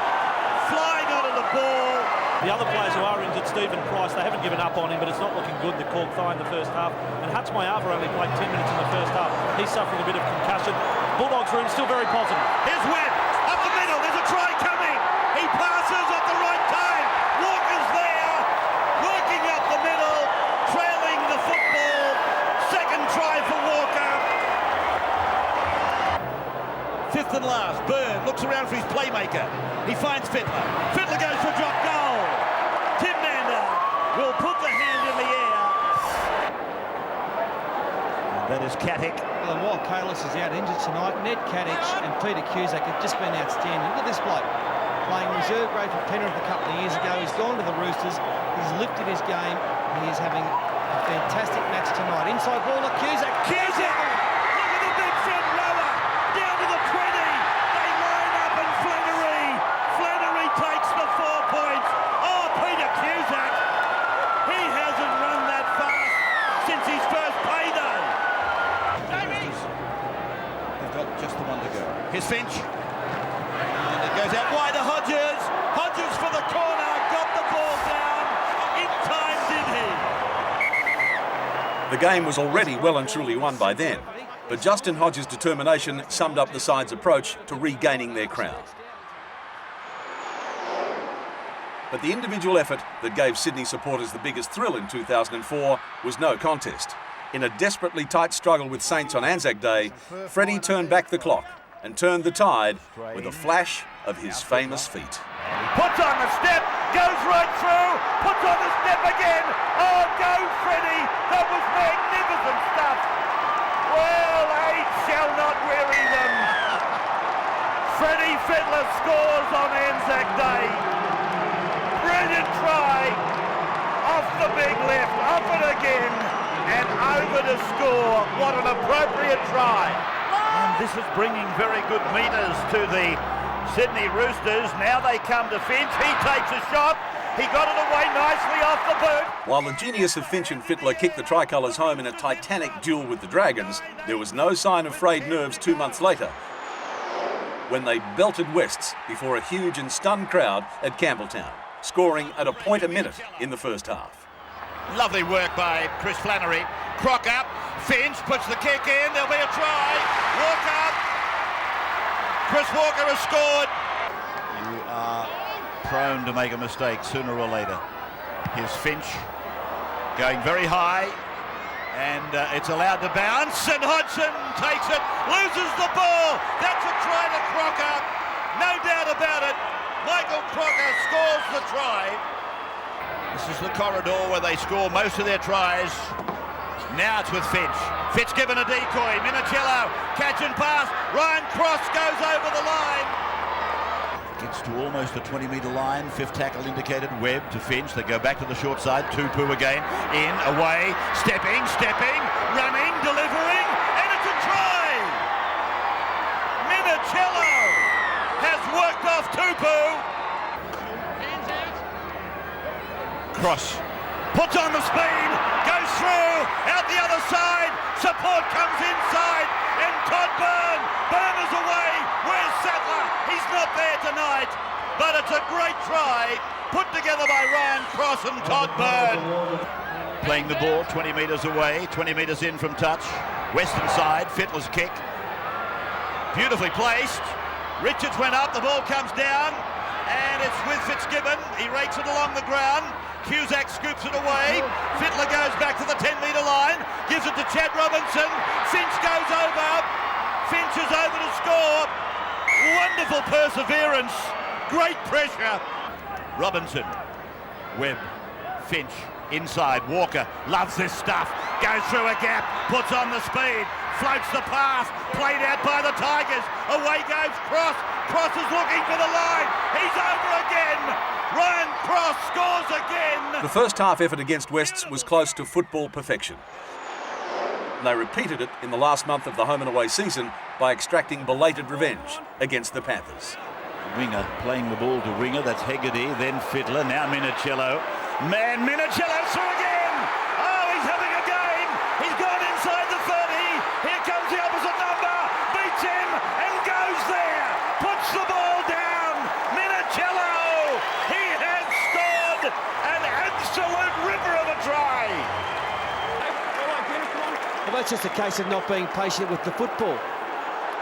flying onto the ball. The other players who are injured, Stephen Price, they haven't given up on him, but it's not looking good, the cork thigh in the first half. And Hatzmayava only played 10 minutes in the first half. He's suffering a bit of concussion. Bulldogs room still very positive. Here's Webb, up the middle, there's a try coming. He passes at the right time. Walker's there, working up the middle, trailing the football. Second try for Walker. Fifth and last, Byrne looks around for his playmaker. He finds Fittler. Fittler goes for a drop goal. Tim Mander will put the hand in the air. And that is Katic. Well, and while Kalis is out injured tonight, Ned Katic and Peter Cusack have just been outstanding. Look at this bloke, playing reserve grade for Penrith a couple of years ago. He's gone to the Roosters. He's lifted his game. He is having a fantastic match tonight. Inside ball to Cusack. Cusack! Look at the big front rower. Down to the 20. They line up and Flannery takes the 4 points. Oh, Peter Cusack. He hasn't run that fast since his first payday. They've got just the one to go. Here's Finch. And it goes out wide to Hodges. Hodges for the corner. Got the ball down. In time, did he? The game was already well and truly won by then, but Justin Hodges' determination summed up the side's approach to regaining their crown. But the individual effort that gave Sydney supporters the biggest thrill in 2004 was no contest. In a desperately tight struggle with Saints on Anzac Day, Freddie turned back the clock and turned the tide with a flash of his famous feet. Puts on the step, goes right through, puts on the step again. Oh, go Freddie, that was magnificent stuff. Well, age shall not weary them. Freddie Fittler scores on Anzac Day. Brilliant try, off the big left, off it again, and over to score. What an appropriate try. And this is bringing very good metres to the Sydney Roosters. Now they come to Finch. He takes a shot. He got it away nicely off the boot. While the genius of Finch and Fittler kicked the Tricolours home in a titanic duel with the Dragons, there was no sign of frayed nerves 2 months later when they belted Wests before a huge and stunned crowd at Campbelltown, scoring at a point a minute in the first half. Lovely work by Chris Flannery. Crock up. Finch puts the kick in. There'll be a try. Walker. Chris Walker has scored. You are prone to make a mistake sooner or later. Here's Finch going very high, and it's allowed to bounce, and Hodgson takes it, loses the ball. That's a try to Crocker, no doubt about it. Michael Crocker scores the try. This is the corridor where they score most of their tries. Now it's with Finch. Fitzgibbon a decoy. Minicello, catch and pass. Ryan Cross goes over the line. Gets to almost the 20-metre line. Fifth tackle indicated. Webb to Finch. They go back to the short side. Tupu again. In, away, stepping, running, delivering, and it's a try! Minicello has worked off Tupu. Cross puts on the speed, goes through, out the other side, support comes inside, and Todd Burners away. Where's Sattler? He's not there tonight, but it's a great try put together by Ryan Cross and Todd Byrne. Playing the ball 20 metres away, 20 metres in from touch. Western side, Fittler's kick. Beautifully placed. Richards went up, the ball comes down, and it's with Fitzgibbon. He rakes it along the ground. Cusack scoops it away. Fittler goes back to the 10-metre line, gives it to Chad Robinson. Finch goes over. Finch is over to score. Wonderful perseverance. Great pressure. Robinson. Webb. Finch. Inside. Walker loves this stuff. Goes through a gap. Puts on the speed. Floats the pass. Played out by the Tigers. Away goes Cross. Cross is looking for the line. He's over again. Ryan Cross scores again. The first half effort against Wests was close to football perfection. And they repeated it in the last month of the home and away season by extracting belated revenge against the Panthers. Winger playing the ball to winger. That's Hegarty, then Fittler, now Minicello. Man, Minicello's through again. Oh, he's having a game. He's gone inside the 30. Here comes the opposite number. Beats him and goes there. Puts the ball down. Minicello. He has scored an absolute ripper of a try. Well, that's just a case of not being patient with the football.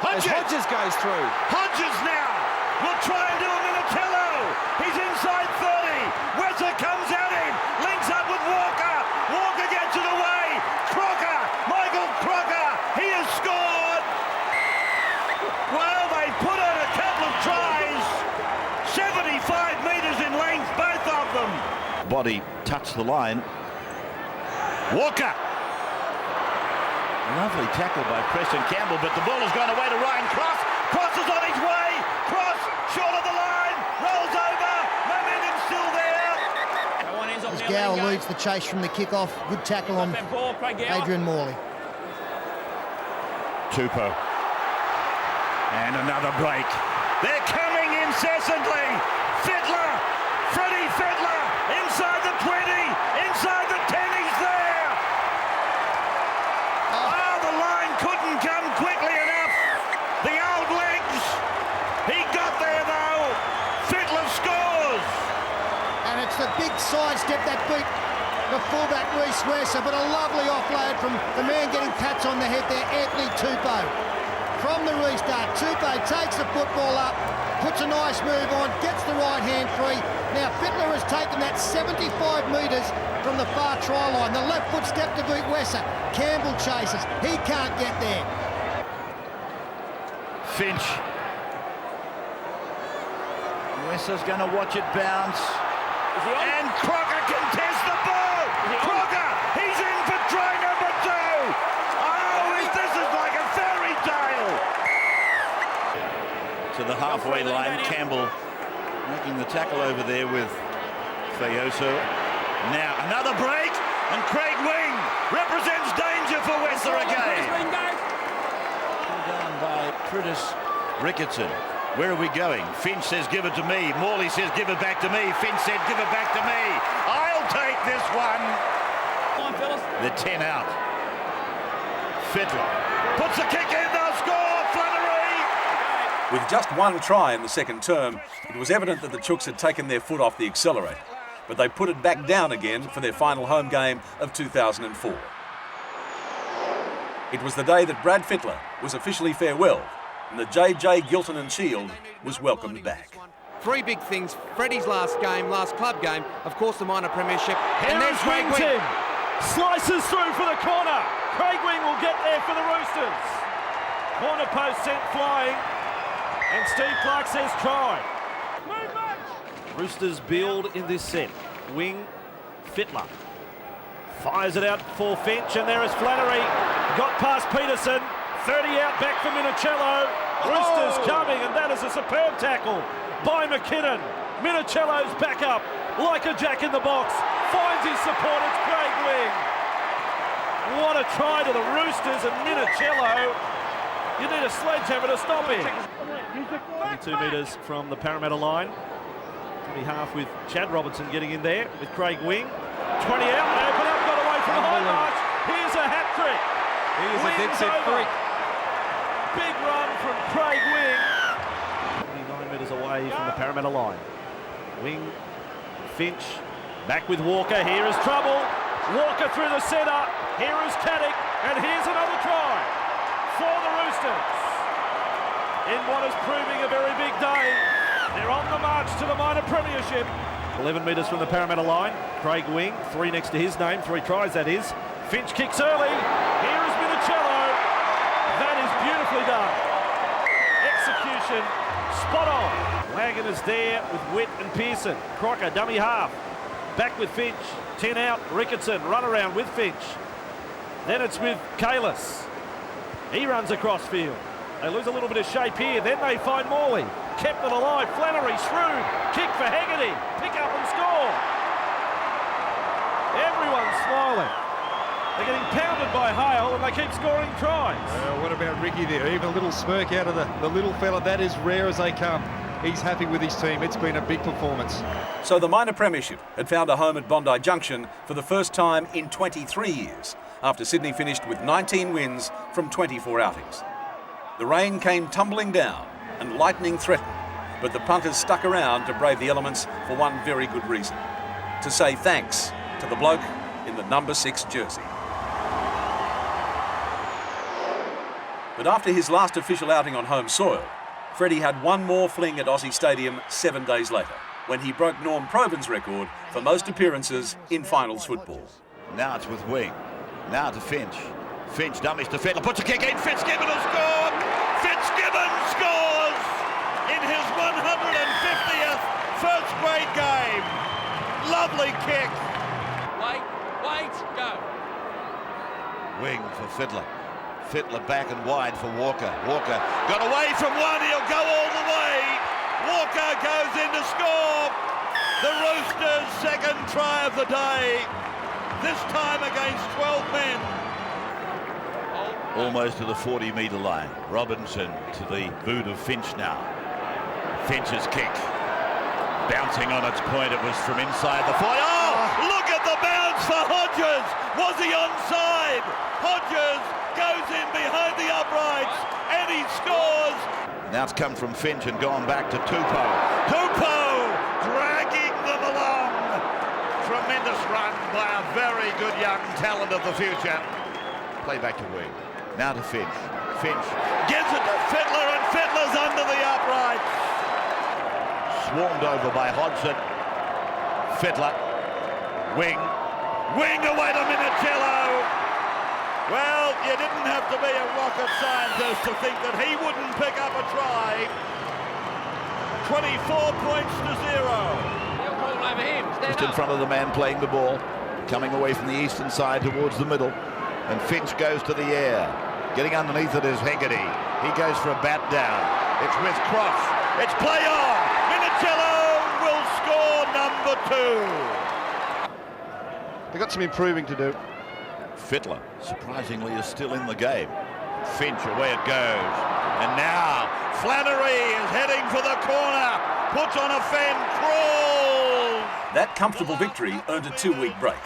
As Hodges goes through. Hodges now will try and do a Minicello. He's inside 30. Wesser comes at him. Links up with Walker. Walker gets it away. Crocker. Michael Crocker. He has scored. Well, they put on a couple of tries. 75 metres in length, both of them. Body touched the line. Walker. Lovely tackle by Preston Campbell, but the ball has gone away to Ryan Cross. Cross is on his way. Cross short of the line. Rolls over. Momentum still there. As Gower leads the chase from the kick-off. Good tackle on Adrian Morley. Tupou. And another break. They're coming incessantly. Fittler. Freddie Fittler. Inside the 20. Inside the 10. He's there. Oh, the line couldn't come quickly enough. The old legs. He got there though. Fittler scores. And it's the big sidestep that beat the fullback Reece Wesser, but a lovely offload from the man getting pats on the head there, Anthony Tupou. From the restart, Tupou takes the football up, puts a nice move on, gets the right hand free. Now Fittler has taken that 75 metres from the far try line. The left foot step to beat Wesser. Campbell chases. He can't get there. Finch. Wesser's going to watch it bounce. And Crocker contests the ball. Crocker, he's in for try number 2. Oh, this is like a fairy tale. To the halfway line, Campbell making the tackle over there with Fayoso. Now another break, and Craig Wing represents danger for Wesser again. Down by Pritis Ricketson. Where are we going? Finch says give it to me. Morley says give it back to me. Finch said give it back to me. I'll take this one. Come on, fellas. They're 10 out. Fittler puts the kick in. They'll score. Flannery. With just one try in the second term, it was evident that the Chooks had taken their foot off the accelerator, but they put it back down again for their final home game of 2004. It was the day that Brad Fittler was officially farewelled, and the JJ Gilton and Shield was welcomed back. 3 big things. Freddie's last game, last club game, of course the minor premiership. Here and is Craig Wing. Wing. Slices through for the corner. Craig Wing will get there for the Roosters. Corner post sent flying. And Steve Clark says try. Roosters build in this set. Wing, Fittler. Fires it out for Finch, and there is Flannery. Got past Peterson. 30 out back for Minicello. Roosters coming, and that is a superb tackle by McKinnon. Minicello's back up like a jack in the box. Finds his support. It's Craig Wing. What a try to the Roosters, and Minicello. You need a sledgehammer to stop him. 22 metres from the Parramatta line. 20 half with Chad Robertson getting in there with Craig Wing. 20 out, they open up, got away from high march. Here's a hat trick. He is a dead set freak. Big run from Craig Wing. 29 metres away from the Parramatta line. Wing, Finch, back with Walker. Here is trouble. Walker through the centre. Here is Caddick, and here's another try for the Roosters. In what is proving a very big day. They're on the march to the minor premiership. 11 metres from the Parramatta line. Craig Wing, 3 next to his name, 3 tries that is. Finch kicks early. Here is Minicello. That is beautifully done. Execution, spot on. Wagon is there with Witt and Pearson. Crocker, dummy half. Back with Finch. 10 out, Ricketson, run around with Finch. Then it's with Kalis. He runs across field. They lose a little bit of shape here. Then they find Morley. Kept it alive. Flannery, shrewd. Kick for Haggerty. Pick up and score. Everyone's smiling. They're getting pounded by Hale and they keep scoring tries. What about Ricky there? Even a little smirk out of the little fella. That is rare as they come. He's happy with his team. It's been a big performance. So the minor premiership had found a home at Bondi Junction for the first time in 23 years, after Sydney finished with 19 wins from 24 outings. The rain came tumbling down and lightning threatened, but the punters stuck around to brave the elements for one very good reason: to say thanks to the bloke in the number 6 jersey. But after his last official outing on home soil, Freddie had one more fling at Aussie Stadium 7 days later, when he broke Norm Proven's record for most appearances in finals football. Now it's with Wing. Now to Finch. Finch dummies to Fittler, puts a kick in. Fitzgibbon has scored. Fitzgibbon scores in his 150th first grade game. Lovely kick. Wait, go. Wing for Fittler. Fittler back and wide for Walker. Walker got away from one. He'll go all the way. Walker goes in to score. The Roosters' second try of the day. This time against 12 men. Almost to the 40-metre line. Robinson to the boot of Finch now. Finch's kick. Bouncing on its point. It was from inside the 40. Oh, look at the bounce for Hodges. Was he onside? Hodges goes in behind the uprights and he scores. Now it's come from Finch and gone back to Tupou. Tupou dragging them along. Tremendous run by a very good young talent of the future. Play back to Wing. Now to Finch. Finch gives it to Fittler and Fittler's under the uprights. Swarmed over by Hodgson. Fittler. Wing. Wing away to Minicello. Well, you didn't have to be a rocket scientist to think that he wouldn't pick up a try. 24 points to 0. Just in front of the man playing the ball. Coming away from the eastern side towards the middle. And Finch goes to the air. Getting underneath it is Haggerty. He goes for a bat down. It's with Cross. It's play on. Minicello will score number 2. They've got some improving to do. Fittler, surprisingly, is still in the game. Finch, away it goes. And now, Flannery is heading for the corner. Puts on a fend, crawls. That comfortable victory earned a 2-week break.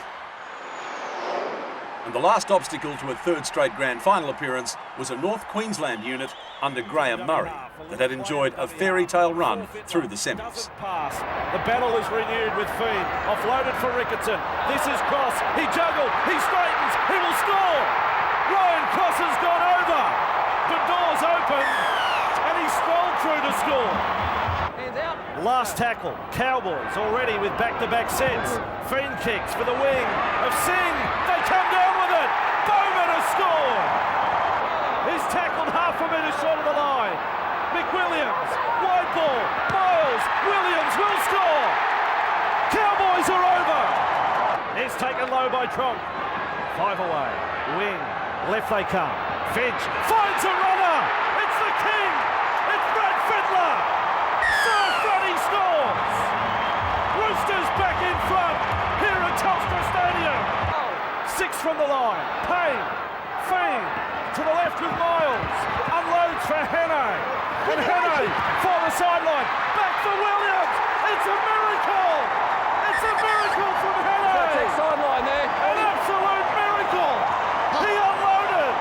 And the last obstacle to a third straight grand final appearance was a North Queensland unit under Graham Murray that had enjoyed a fairy tale run through the semis. The battle is renewed with Fiend. Offloaded for Ricketson. This is Cross. He juggled. He straightens. He will score. Ryan Cross has gone over. The door's open. And he strolled through to score. Last tackle. Cowboys already with back-to-back sets. Fiend kicks for the wing of Singh. They come down with it. Bowman has scored. He's tackled half a metre short of the line. McWilliams, wide ball, Miles, Williams will score. Cowboys are over. It's taken low by Tronk. 5 away. Wing. Left they come. Finch finds a runner. It's the king. It's Brad Fittler. Sir Freddie scores. Roosters back in front here at Telstra Stadium. 6 from the line. Payne. Feen to the left with Miles. Unloads for Hannay. And Hannay for the sideline. Back for Williams. It's a miracle. It's a miracle from Hannay. Sideline there. An absolute miracle. He unloaded.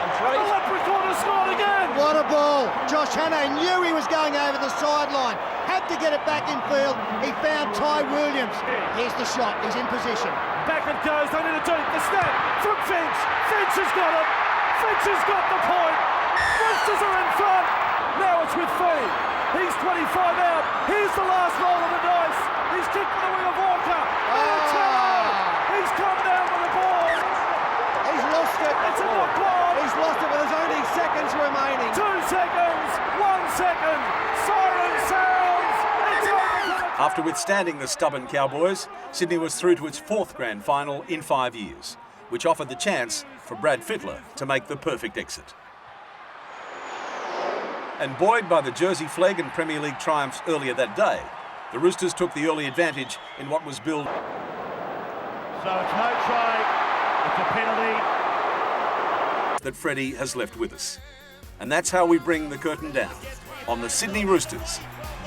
And the Leprechaun has scored again. What a ball. Josh Hannay knew he was going over the sideline. Had to get it back in field. He found Ty Williams. Here's the shot. He's in position. Back it goes. They need a deep. The snap from Finch. Finch has got it. Finch has got the point. Roosters are in front. Now it's with Fee. He's 25 out. Here's the last roll of the dice. He's kicked for the wing of Walker. He's come down with the ball. He's lost it. It's a knock ball. He's lost it, but there's only seconds remaining. 2 seconds. 1 second. Siren sounds. It's over. After withstanding the stubborn Cowboys, Sydney was through to its 4th grand final in 5 years, which offered the chance for Brad Fittler to make the perfect exit. And buoyed by the Jersey flag and Premier League triumphs earlier that day, the Roosters took the early advantage in what was billed. So it's no try, it's a penalty. That Freddie has left with us. And that's how we bring the curtain down on the Sydney Roosters'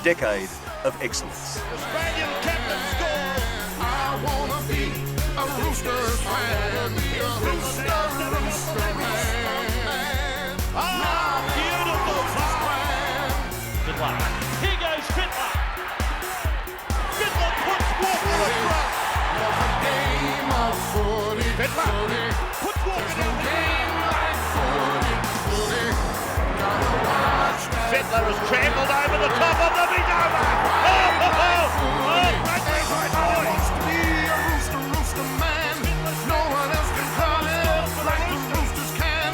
decade of excellence. Australian captain scores. I wanna be a Roosters fan. Rooster man. Ah, beautiful fan. Good luck. Here goes Fittler. Fittler puts Walker across. There's a game of footy. Footy. Puts Walker There's no game like footy. Footy. Gotta watch that. Fittler has trampled over the top of the big over. Wants to be a Rooster man. No one else can call it like the Roosters can.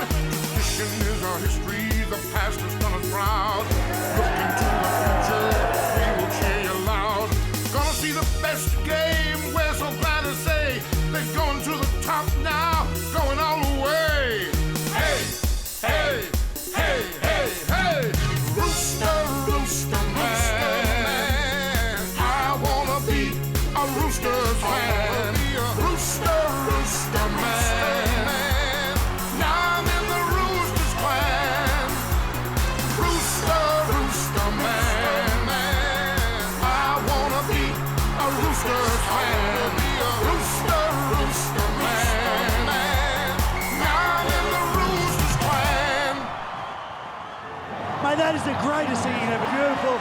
Tradition is our history. The past has done us proud. Looking to the future, we will cheer you loud. Gonna see the best game. We're so glad to say they're going to the top now, going all the way. Hey, hey, hey, hey, hey, Rooster, Rooster man. I wanna be a Roosters fan. Rooster, Rooster man. Now I'm in the Roosters clan. Rooster, Rooster man. I wanna be a Roosters fan. Rooster, Rooster man. Now I'm in the Roosters clan. Mate, that is the greatest thing ever. Beautiful.